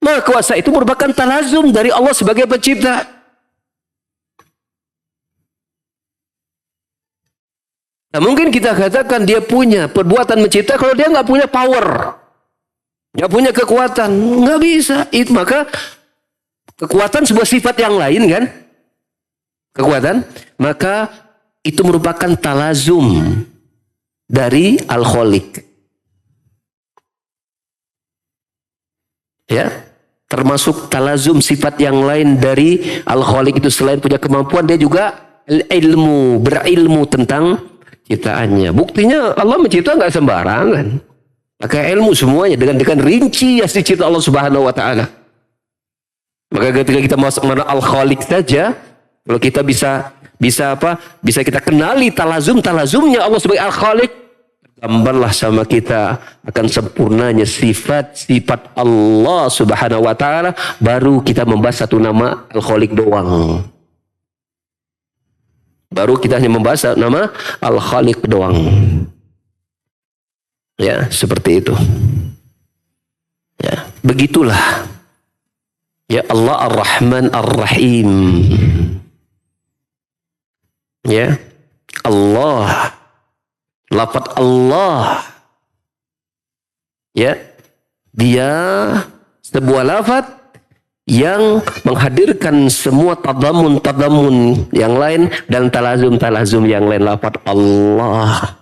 Nah, kuasa itu merupakan talazum dari Allah sebagai pencipta. Nah, mungkin kita katakan dia punya perbuatan mencipta kalau dia nggak punya power, nggak punya kekuatan, nggak bisa. Itu maka kekuatan sebuah sifat yang lain kan? Kekuatan, maka itu merupakan talazum dari Al-Khaliq. Ya, termasuk talazum sifat yang lain dari Al-Khaliq itu selain punya kemampuan, dia juga ilmu, berilmu tentang ciptaannya. Buktinya Allah mencipta nggak sembarangan. Pakai ilmu semuanya dengan rinci yang dicipta Allah Subhanahu wa taala. Maka ketika kita masuk mana Al-Khaliq saja, kalau kita bisa kita kenali talazumnya Allah sebagai Al-Khaliq, gambarlah sama kita akan sempurnanya sifat Allah Subhanahu wa taala, baru kita membahas satu nama Al-Khaliq doang. Baru kita hanya membahas nama Al-Khaliq doang. Ya, seperti itu. Ya, begitulah. Ya, Allah Ar-Rahman Ar-Rahim. Ya, Allah, lafaz Allah, ya, dia sebuah lafaz yang menghadirkan semua tadamun yang lain dan talazum yang lain. Lafaz Allah.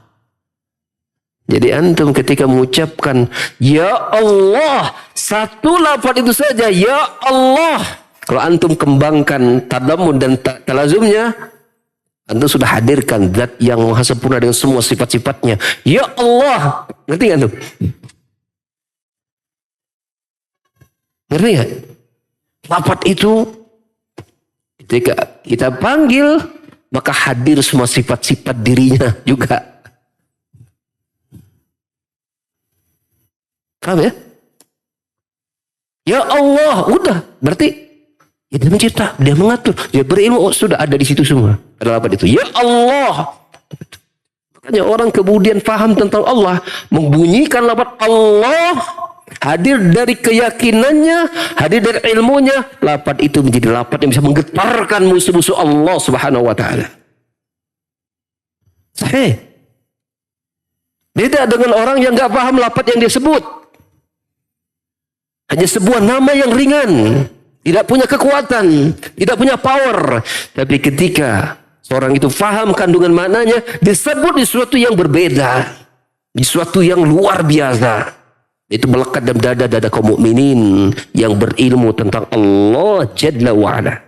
Jadi antum ketika mengucapkan ya Allah, satu lafaz itu saja ya Allah, kalau antum kembangkan tadamun dan talazumnya, antum sudah hadirkan zat yang maha sempurna dengan semua sifat-sifatnya. Ya Allah. Ngerti nggak antum? Ngerti nggak? Lafaz itu ketika kita panggil, maka hadir semua sifat-sifat dirinya juga. Paham ya? Ya Allah. Udah. Berarti ya, dia mencipta, dia mengatur, dia berilmu, sudah ada di situ semua. Ada apa itu? Ya Allah. Makanya orang kemudian paham tentang Allah, membunyikan lafaz Allah, hadir dari keyakinannya, hadir dari ilmunya, lafaz itu menjadi lafaz yang bisa menggetarkan musuh-musuh Allah Subhanahu wa taala. Sahih. Beda dengan orang yang enggak paham lafaz yang dia sebut. Hanya sebuah nama yang ringan, tidak punya kekuatan, tidak punya power. Tapi ketika seorang itu faham kandungan maknanya, disebut di sesuatu yang berbeda, di sesuatu yang luar biasa. Itu melekat dalam dada-dada kaum mukminin yang berilmu tentang Allah Jalla wa'ala.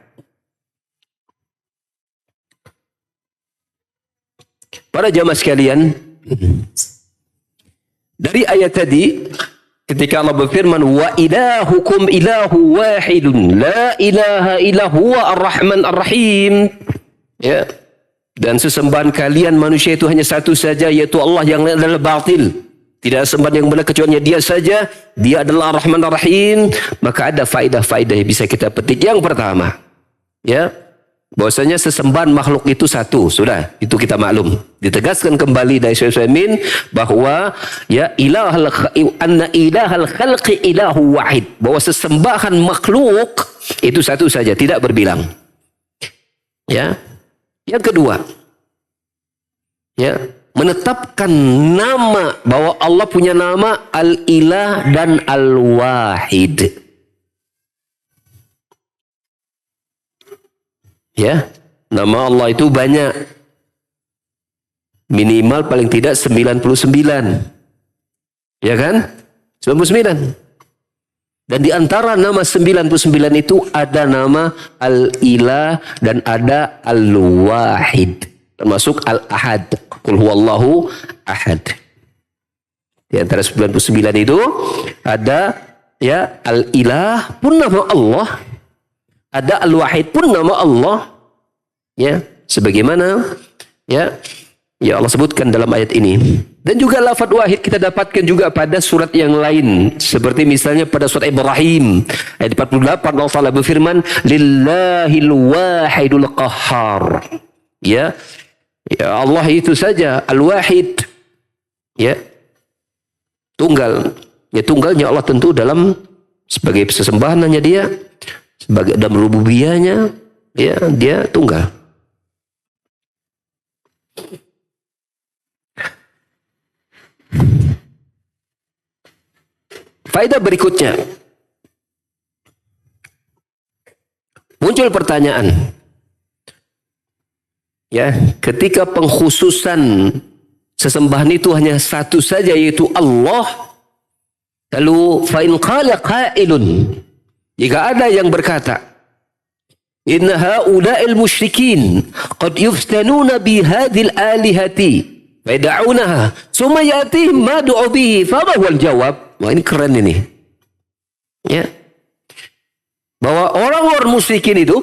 Para jamaah sekalian, dari ayat tadi, ketika Allah berfirman, wa ilahukum ilahu wahidun, la ilaha illa huwa ar-Rahman ar-Rahim. Ya. Dan sesembahan kalian manusia itu hanya satu saja, yaitu Allah, yang lain adalah batil. Tidak ada sembahan yang benar kecuali dia saja. Dia adalah ar-Rahman ar-Rahim. Maka ada faedah-faedah yang bisa kita petik. Yang pertama, ya, bahwasanya sesembahan makhluk itu satu, sudah itu kita maklum. Ditegaskan kembali dari Syekh Utsaimin bahwa ya anna ilahal khalqi ilahu wahid, bahwa sesembahan makhluk itu satu saja, tidak berbilang. Ya. Yang kedua, ya, menetapkan nama, bahwa Allah punya nama Al-Ilah dan Al-Wahid. Ya, nama Allah itu banyak. Minimal paling tidak 99. Ya kan? 99. Dan di antara nama 99 itu ada nama Al-Ilah dan ada Al-Wahid. Termasuk Al-Ahad. Qul huwallahu ahad. Di antara 99 itu ada ya Al-Ilah pun nama Allah. Ada Al-Wahid pun nama Allah. Ya, sebagaimana ya Ya Allah sebutkan dalam ayat ini. Dan juga lafaz wahid kita dapatkan juga pada surat yang lain. Seperti misalnya pada surat Ibrahim. Ayat 48 Allah Ta'ala berfirman. Lillahil wahidul qahhar. Ya. Ya Allah itu saja. Al-wahid. Ya. Tunggal. Ya tunggalnya Allah tentu dalam sebagai sesembahannya dia. Sebagai dalam rububiyahnya. Ya dia tunggal. Faedah berikutnya. Muncul pertanyaan. Ya, ketika pengkhususan sesembahan itu hanya satu saja yaitu Allah. Lalu fa in qala qailun. Jika ada yang berkata, inna haula'il musyrikin qad yuftanuna bi hadhil alihati. Fa'ida'unaha. Suma ya'tihim ma du'u bihi. Fama huwal jawab. Wah ini keren ini. Ya. Bahwa orang-orang musyrikin itu.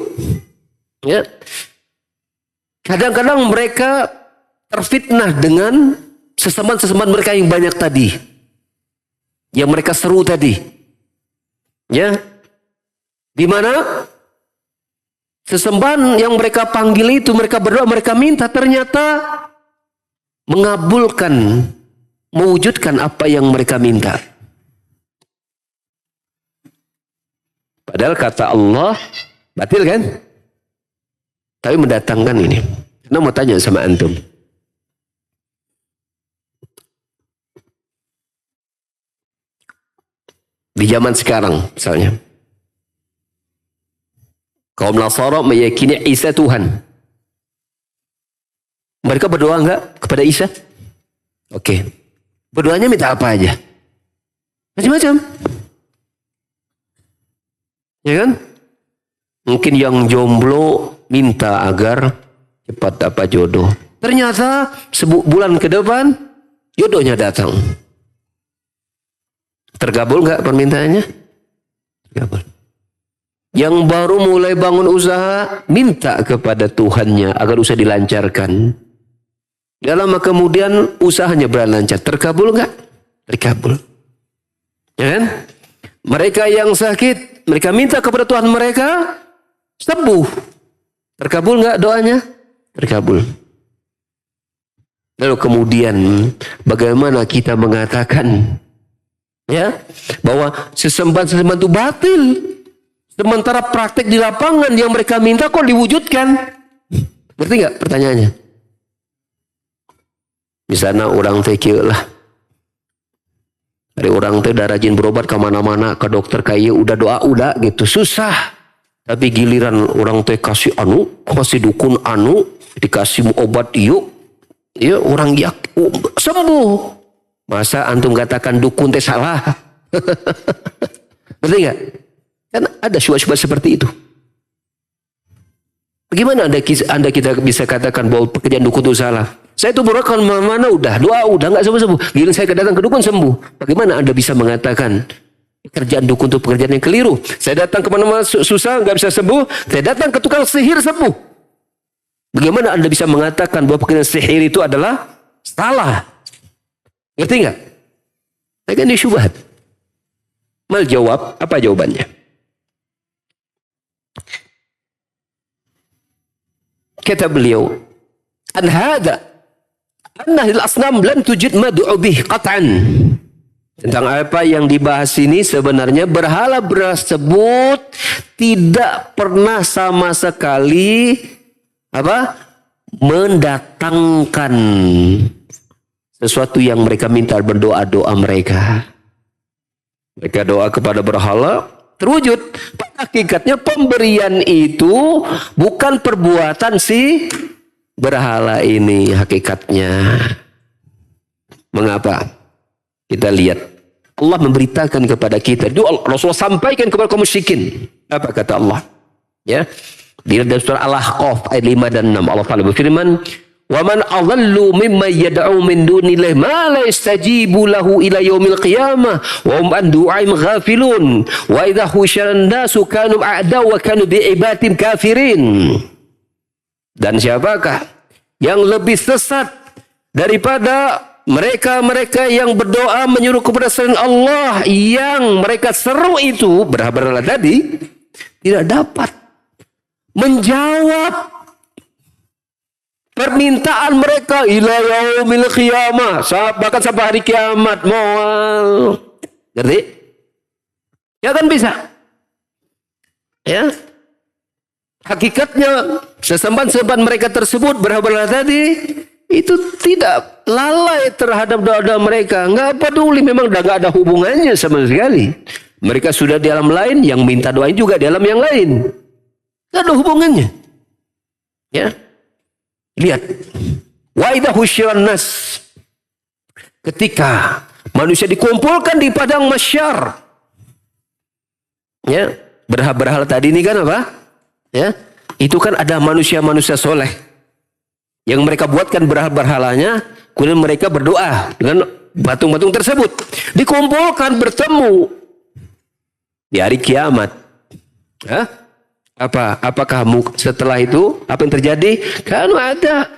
Ya. Kadang-kadang mereka terfitnah dengan sesembahan-sesembahan mereka yang banyak tadi. Yang mereka seru tadi. Ya. Di mana sesembahan yang mereka panggil itu, mereka berdoa, mereka minta, ternyata mengabulkan, mewujudkan apa yang mereka minta. Padahal kata Allah, batil kan? Tapi mendatangkan ini. Saya mau tanya sama antum. Di zaman sekarang, misalnya. Kaum Nasara meyakini Isa Tuhan. Mereka berdoa enggak kepada Isa? Oke. Berdoanya minta apa aja? Macam-macam. Ya kan? Mungkin yang jomblo minta agar cepat dapat jodoh. Ternyata sebulan ke depan jodohnya datang. Tergabul enggak permintaannya? Tergabul. Yang baru mulai bangun usaha minta kepada Tuhannya agar usaha dilancarkan. Tidak lama kemudian usahanya berlancar. Terkabul enggak? Terkabul. Ya kan? Mereka yang sakit, mereka minta kepada Tuhan mereka sembuh. Terkabul enggak doanya? Terkabul. Lalu kemudian bagaimana kita mengatakan ya bahwa sesembahan-sesembahan itu batil? Sementara praktek di lapangan yang mereka minta kok diwujudkan? Ngerti enggak pertanyaannya? Di sana orang TQ lah. Dari orang teh udah rajin berobat ke mana-mana, ke dokter kayak udah doa udah gitu susah. Tapi giliran orang teh kasih dukun dikasih obat yuk, ya orang sembuh. Masa antum katakan dukun teh salah? Ngerti nggak? Kan ada syubhat-syubhat seperti itu. Bagaimana anda kita bisa katakan bahwa pekerjaan dukun itu salah? Saya itu berobat mana udah doa udah nggak sembuh. Giliran saya datang ke dukun sembuh. Bagaimana anda bisa mengatakan pekerjaan dukun itu pekerjaan yang keliru? Saya datang ke mana-mana susah nggak bisa sembuh. Saya datang ke tukang sihir sembuh. Bagaimana anda bisa mengatakan bahwa pekerjaan sihir itu adalah salah? Ngerti nggak? Saya kan syubhat. Mal jawab apa jawabannya? Kata beliau, an hada annahil asnam lan tujid ma du'u bih qat'an. Tentang apa yang dibahas ini sebenarnya berhala tersebut tidak pernah sama sekali mendatangkan sesuatu yang mereka minta berdoa-doa mereka. Mereka doa kepada berhala terwujud. Pada hakikatnya pemberian itu bukan perbuatan si berhala ini hakikatnya. Mengapa? Kita lihat. Allah memberitakan kepada kita. Doa Rasulullah sampaikan kepada kaum musyrikin. Apa kata Allah? Ya. Di dalam surah Al-Ahqaf ayat 5 dan 6 Allah Taala berfirman, "Wa man adhallu mimman yad'u min dunillahi ma la yastajibu lahu ila yaumil qiyamah wa hum an du'aim ghafilun wa idza husyaran nasu kanu a'da wa kanu bi'ibatim kafirin." Dan siapakah yang lebih sesat daripada mereka-mereka yang berdoa menyuruh kepada selain Allah, yang mereka seru itu berhala tadi tidak dapat menjawab permintaan mereka ila yaumil qiyamah, bahkan sampai hari kiamat. Moal, ngerti? Ya kan bisa. Ya, hakikatnya sesembahan-sembahan mereka tersebut berhala tadi itu tidak lalai terhadap doa-doa mereka, nggak peduli, memang udah nggak ada hubungannya sama sekali. Mereka sudah di alam lain, yang minta doain juga di alam yang lain, nggak ada hubungannya. Ya, lihat, wa idza husyiran nas, ketika manusia dikumpulkan di padang mahsyar, ya, berhala tadi ini kan apa? Ya, itu kan ada manusia-manusia soleh yang mereka buatkan berhalanya, kemudian mereka berdoa dengan patung-patung tersebut. Dikumpulkan bertemu di hari kiamat. Hah? Apakah setelah itu apa yang terjadi? Kan ada.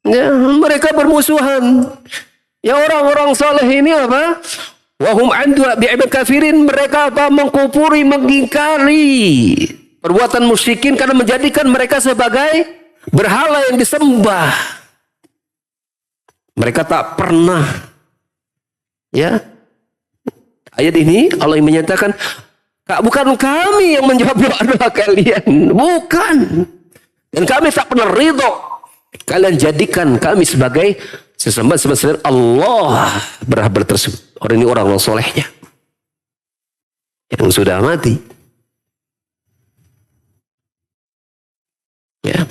Ya, mereka bermusuhan. Ya, orang-orang saleh ini apa? Wahum andu bi'ibad kafirin, mereka apa? Mengkufuri, mengingkari perbuatan musyrikin karena menjadikan mereka sebagai berhala yang disembah. Mereka tak pernah, ya, ayat ini Allah yang menyatakan, bukan kami yang menjawab doa-doa kalian, bukan, dan kami tak pernah ridho kalian jadikan kami sebagai sesembah Allah berhala tersebut. Orang ini orang solehnya yang sudah mati. Ya,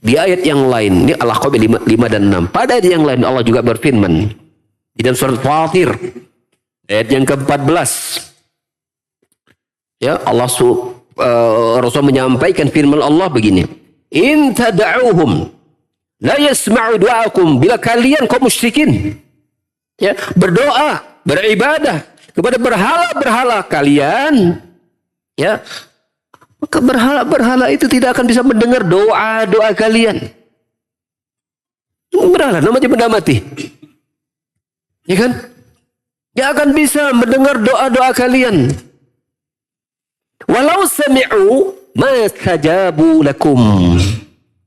di ayat yang lain, ini Al-Ahqaf 5 dan 6. Pada ayat yang lain Allah juga berfirman di dalam surat Fatir ayat yang ke-14. Ya, Rasul menyampaikan firman Allah begini. In tad'uhum la yasma'u du'akum, bila kalian kaum musyrikin, ya, berdoa, beribadah kepada berhala-berhala kalian, ya, maka berhala-berhala itu tidak akan bisa mendengar doa-doa kalian. Berhala namanya benda mati, ya kan? Dia akan bisa mendengar doa-doa kalian. Walau sami'u ma tajabu lakum.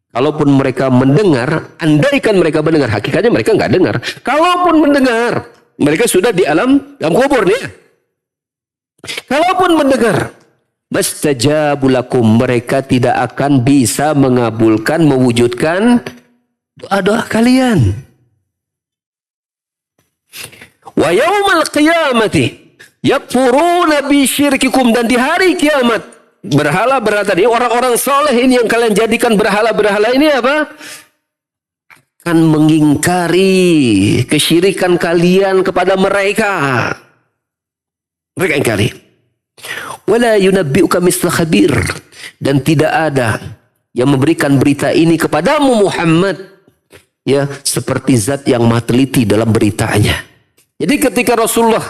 Kalaupun mereka mendengar, andaikan mereka mendengar, hakikatnya mereka nggak dengar. Kalaupun mendengar, mereka sudah di dalam kubur nih. Kalaupun mendengar, mastajabu lakum, mereka tidak akan bisa mengabulkan, mewujudkan doa-doa kalian. Wa yaumal qiyamati yakfuruna bi syirkikum, dan di hari kiamat berhala-berhala tadi, orang-orang soleh ini yang kalian jadikan berhala-berhala ini apa? Akan mengingkari kesyirikan kalian kepada mereka. Mereka ingkari. Wala yunabbi'uka misla khabir, dan tidak ada yang memberikan berita ini kepadamu Muhammad, ya, seperti zat yang maha teliti dalam beritanya. Jadi ketika Rasulullah,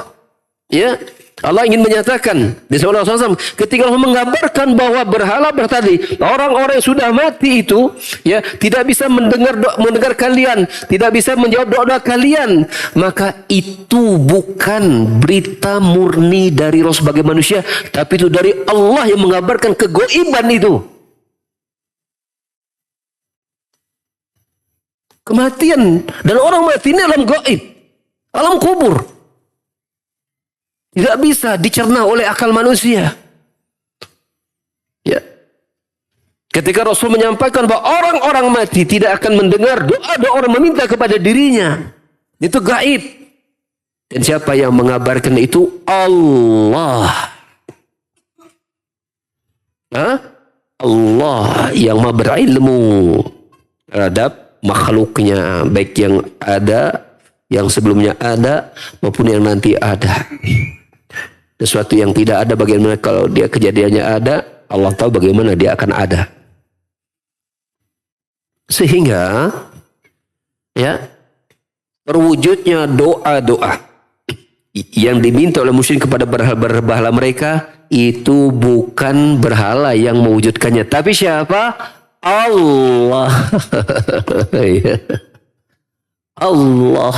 ya, Allah ingin menyatakan di Rasulullah SAW, ketika Allah menggambarkan bahwa berhala tadi, orang-orang yang sudah mati itu, ya, tidak bisa mendengar kalian, tidak bisa menjawab doa-doa kalian, maka itu bukan berita murni dari Rasul sebagai manusia, tapi itu dari Allah yang mengabarkan kegoiban itu. Kematian dan orang mati ini alam gaib, alam kubur. Tidak bisa dicerna oleh akal manusia. Ya. Ketika Rasul menyampaikan bahwa orang-orang mati tidak akan mendengar doa-doa orang meminta kepada dirinya, itu gaib. Dan siapa yang mengabarkan itu? Allah. Hah? Allah yang maha berilmu terhadap makhluknya, baik yang ada, yang sebelumnya ada, maupun yang nanti ada. Sesuatu yang tidak ada, bagaimana kalau dia kejadiannya ada, Allah tahu bagaimana dia akan ada. Sehingga, ya, terwujudnya doa-doa yang diminta oleh musyrik kepada berhala mereka, itu bukan berhala yang mewujudkannya, tapi siapa? Allah. Allah.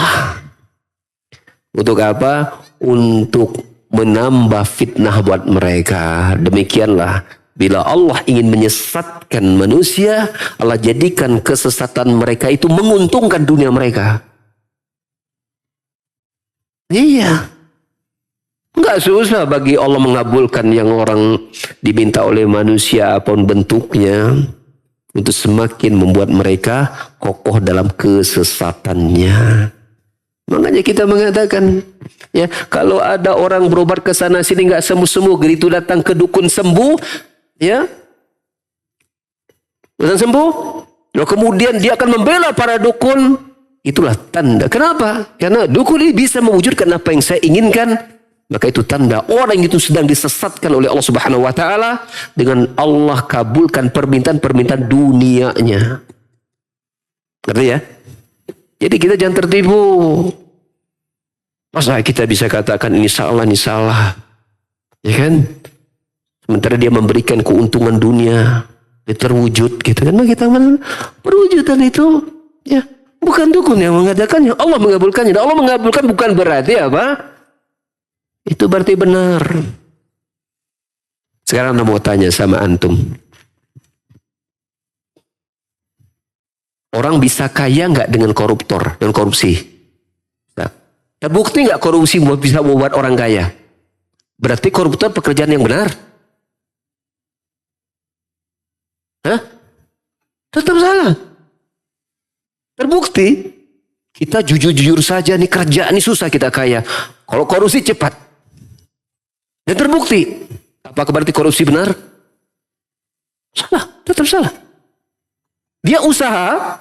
Untuk apa? Untuk menambah fitnah buat mereka. Demikianlah bila Allah ingin menyesatkan manusia, Allah jadikan kesesatan mereka itu menguntungkan dunia mereka. Iya. Enggak susah bagi Allah mengabulkan yang orang diminta oleh manusia apapun bentuknya, untuk semakin membuat mereka kokoh dalam kesesatannya. Makanya kita mengatakan, ya, kalau ada orang berobat ke sana sini nggak sembuh-sembuh, begitu datang ke dukun sembuh, ya, datang sembuh, lalu kemudian dia akan membela para dukun. Itulah tanda. Kenapa? Karena dukun ini bisa mewujudkan apa yang saya inginkan. Maka itu tanda orang itu sedang disesatkan oleh Allah Subhanahu wa taala, dengan Allah kabulkan permintaan-permintaan dunianya. Ngerti ya? Jadi kita jangan tertipu. Masa kita bisa katakan ini salah. Ya kan? Sementara dia memberikan keuntungan dunia, dia terwujud gitu kan. Maka kita perwujudan itu, ya, bukan dukun yang mengadakannya, Allah mengabulkannya. Dan Allah mengabulkan bukan berarti apa? Itu berarti benar. Sekarang saya mau tanya sama antum. Orang bisa kaya nggak dengan koruptor dan korupsi? Nah, terbukti nggak korupsi bisa membuat orang kaya? Berarti koruptor pekerjaan yang benar? Hah? Tetap salah. Terbukti. Kita jujur-jujur saja nih, kerjaan ini susah kita kaya. Kalau korupsi cepat. Dan terbukti. Apakah berarti korupsi benar? Salah, tetap salah. Dia usaha,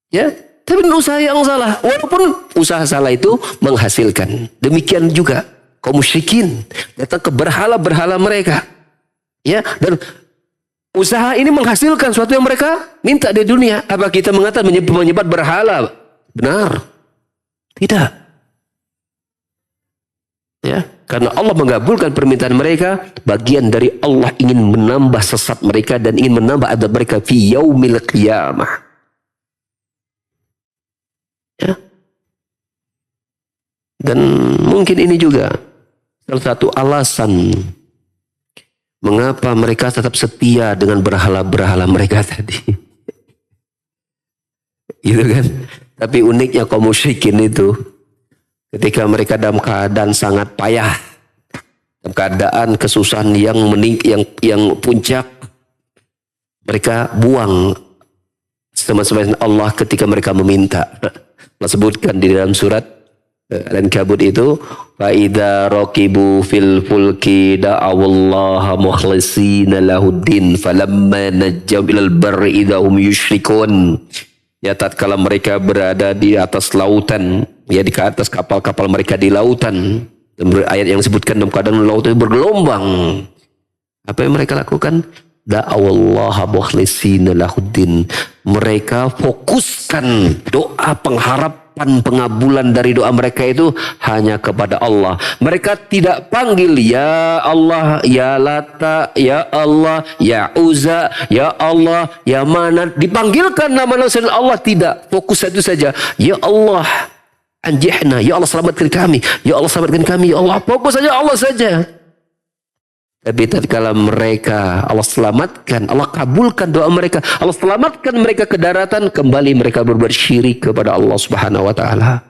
ya, tapi usaha yang salah. Walaupun usaha salah itu menghasilkan. Demikian juga kaum musyrikin datang ke berhala-berhala mereka, ya, dan usaha ini menghasilkan sesuatu yang mereka minta di dunia. Apa kita mengatakan menyembah berhala benar? Tidak. Ya, karena Allah mengabulkan permintaan mereka, bagian dari Allah ingin menambah sesat mereka dan ingin menambah adab mereka fi yaumil qiyamah. Ya. Dan mungkin ini juga salah satu alasan mengapa mereka tetap setia dengan berhala-berhala mereka tadi. Gitu kan? Tapi uniknya kaum musyrikin itu, ketika mereka dalam keadaan sangat payah, dalam keadaan kesusahan yang puncak, mereka buang sembah-sembahan Allah ketika mereka meminta. Allah sebutkan di dalam surat Al-Ankabut itu, fa idza raqibu fil fulki da'awallaha mukhlishina lahuddin falamma najjahum ilal barri idahum yusyrikun. Ya, tatkala mereka berada di atas lautan, ya, di atas kapal-kapal mereka di lautan, ayat yang disebutkan dalam keadaan laut itu bergelombang, apa yang mereka lakukan? Da'awallaha mukhlishina lahuddin. Mereka fokuskan doa pengharapan pengabulan dari doa mereka itu hanya kepada Allah. Mereka tidak panggil ya Allah, ya Lata, ya Allah, ya Uzza, ya Allah, ya Manat. Dipanggilkan nama selain Allah, tidak. Fokus satu saja. Ya Allah, anjihna. Ya Allah, selamatkan kami. Ya Allah, selamatkan kami. Ya Allah, fokus saja Allah saja. Tapi tatkala mereka Allah selamatkan, Allah kabulkan doa mereka, Allah selamatkan mereka ke daratan, kembali mereka berbuat syirik kepada Allah Subhanahu wa taala.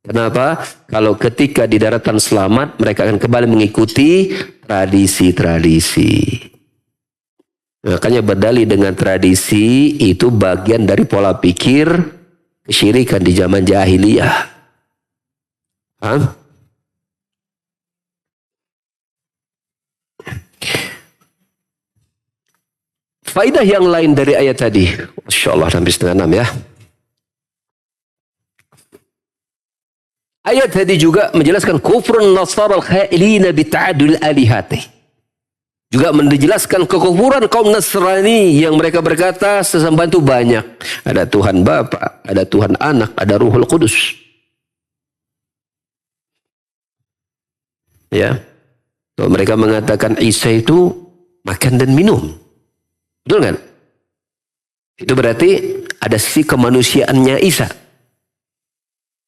Kenapa? Kalau ketika di daratan selamat, mereka akan kembali mengikuti tradisi-tradisi. Makanya berdalih dengan tradisi itu bagian dari pola pikir kesyirikan di zaman jahiliyah. Hah? Faidah yang lain dari ayat tadi, Masya Allah, sampai 5:30 ya. Ayat tadi juga menjelaskan kufrun nasara al-khailina bita'adul alihati. Juga menjelaskan kekufuran kaum Nasrani yang mereka berkata sesembahan itu banyak. Ada Tuhan Bapa, ada Tuhan Anak, ada Ruhul Kudus. Ya. Mereka mengatakan Isa itu makan dan minum. Betul kan? Itu berarti ada sisi kemanusiaannya Isa.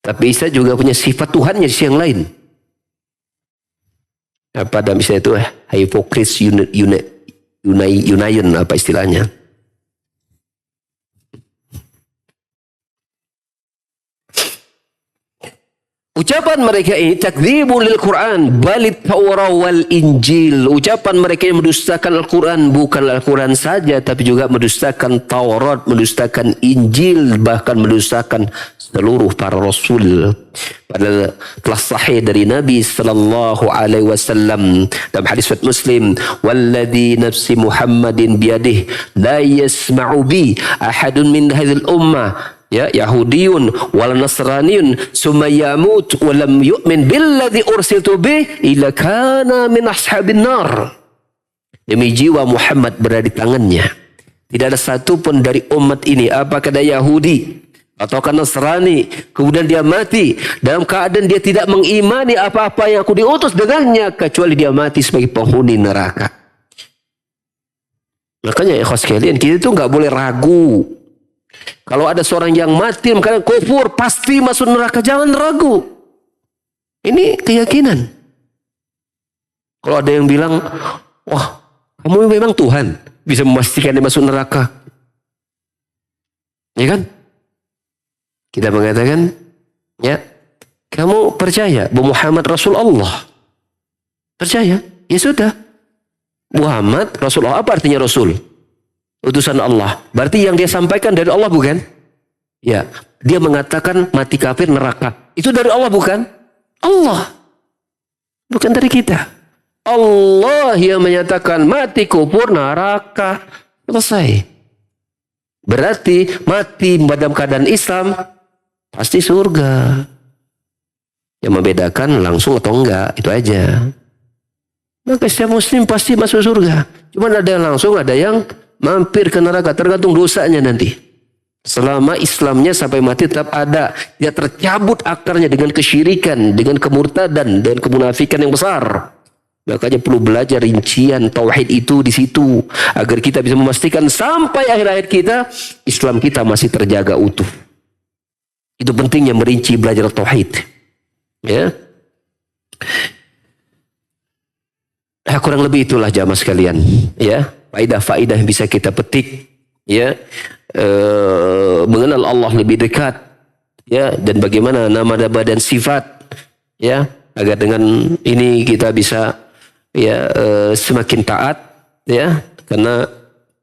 Tapi Isa juga punya sifat Tuhannya di sisi yang lain. Pada misalnya itu Hippocrates Union apa istilahnya. Ucapan mereka ini takdzibun lil Quran balit Taurah wal Injil. Ucapan mereka yang mendustakan Al-Quran, bukan Al-Quran saja tapi juga mendustakan Taurat, mendustakan Injil, bahkan mendustakan seluruh para rasul. Padahal telah sahih dari Nabi sallallahu alaihi wasallam dalam hadis riwayat Muslim, walladzi nafsi Muhammadin biyadihi la yasma'u bi ahadun min hadhil ummah ya Yahudiyun wal Nasraniyun summa yamut wa lam yu'min billadzi ursiltu bih illa kana min ashabin nar. Demi jiwa Muhammad berada di tangannya, tidak ada satu pun dari umat ini, apakah dia Yahudi atau Nasrani, kemudian dia mati dalam keadaan dia tidak mengimani apa-apa yang aku diutus dengannya, kecuali dia mati sebagai penghuni neraka. Makanya ikhwas sekalian, kita itu nggak boleh ragu. Kalau ada seorang yang mati karena kufur pasti masuk neraka, jangan ragu. Ini keyakinan. Kalau ada yang bilang, wah kamu memang Tuhan, bisa memastikan dia masuk neraka, ya kan? Kita mengatakan, ya kamu percaya bahwa Muhammad Rasul Allah? Percaya? Ya sudah. Muhammad Rasul Allah, apa artinya Rasul? Utusan Allah. Berarti yang dia sampaikan dari Allah bukan? Ya. Dia mengatakan mati kafir neraka. Itu dari Allah bukan? Allah. Bukan dari kita. Allah yang menyatakan mati kufur neraka. Selesai. Berarti mati dalam keadaan Islam pasti surga. Yang membedakan langsung atau enggak, itu aja. Maka setiap muslim pasti masuk surga. Cuma ada yang langsung, ada yang mampir ke neraka, tergantung dosanya nanti. Selama Islamnya sampai mati tetap ada, dia tercabut akarnya dengan kesyirikan, dengan kemurtadan, dengan kemunafikan yang besar. Makanya perlu belajar rincian tauhid itu di situ, agar kita bisa memastikan sampai akhir-akhir kita Islam kita masih terjaga utuh. Itu pentingnya merinci belajar tauhid. Ya. Kurang lebih itulah jamaah sekalian, ya. Faidah-faidah yang bisa kita petik, ya, mengenal Allah lebih dekat, ya, dan bagaimana nama-nama dan sifat, ya, agar dengan ini kita bisa, ya, semakin taat, ya, karena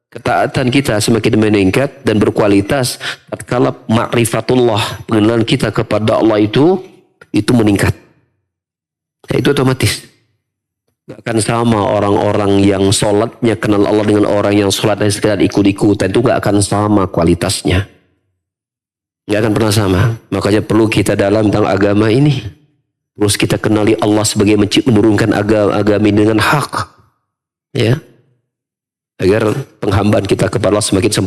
ketaatan kita semakin meningkat dan berkualitas tatkala ma'rifatullah, pengenalan kita kepada Allah itu meningkat. Nah, itu otomatis. Gak akan sama orang-orang yang sholatnya kenal Allah dengan orang yang sholatnya sekedar ikut-ikutan. Itu gak akan sama kualitasnya. Gak akan pernah sama. Makanya perlu kita dalam tentang agama ini. Terus kita kenali Allah sebagai menurunkan agama ini dengan hak. Ya. Agar penghambaan kita kepada Allah semakin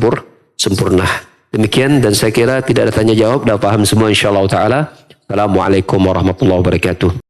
sempurna. Demikian, dan saya kira tidak ada tanya jawab. Dah paham semua insyaAllah ta'ala. Assalamualaikum warahmatullahi wabarakatuh.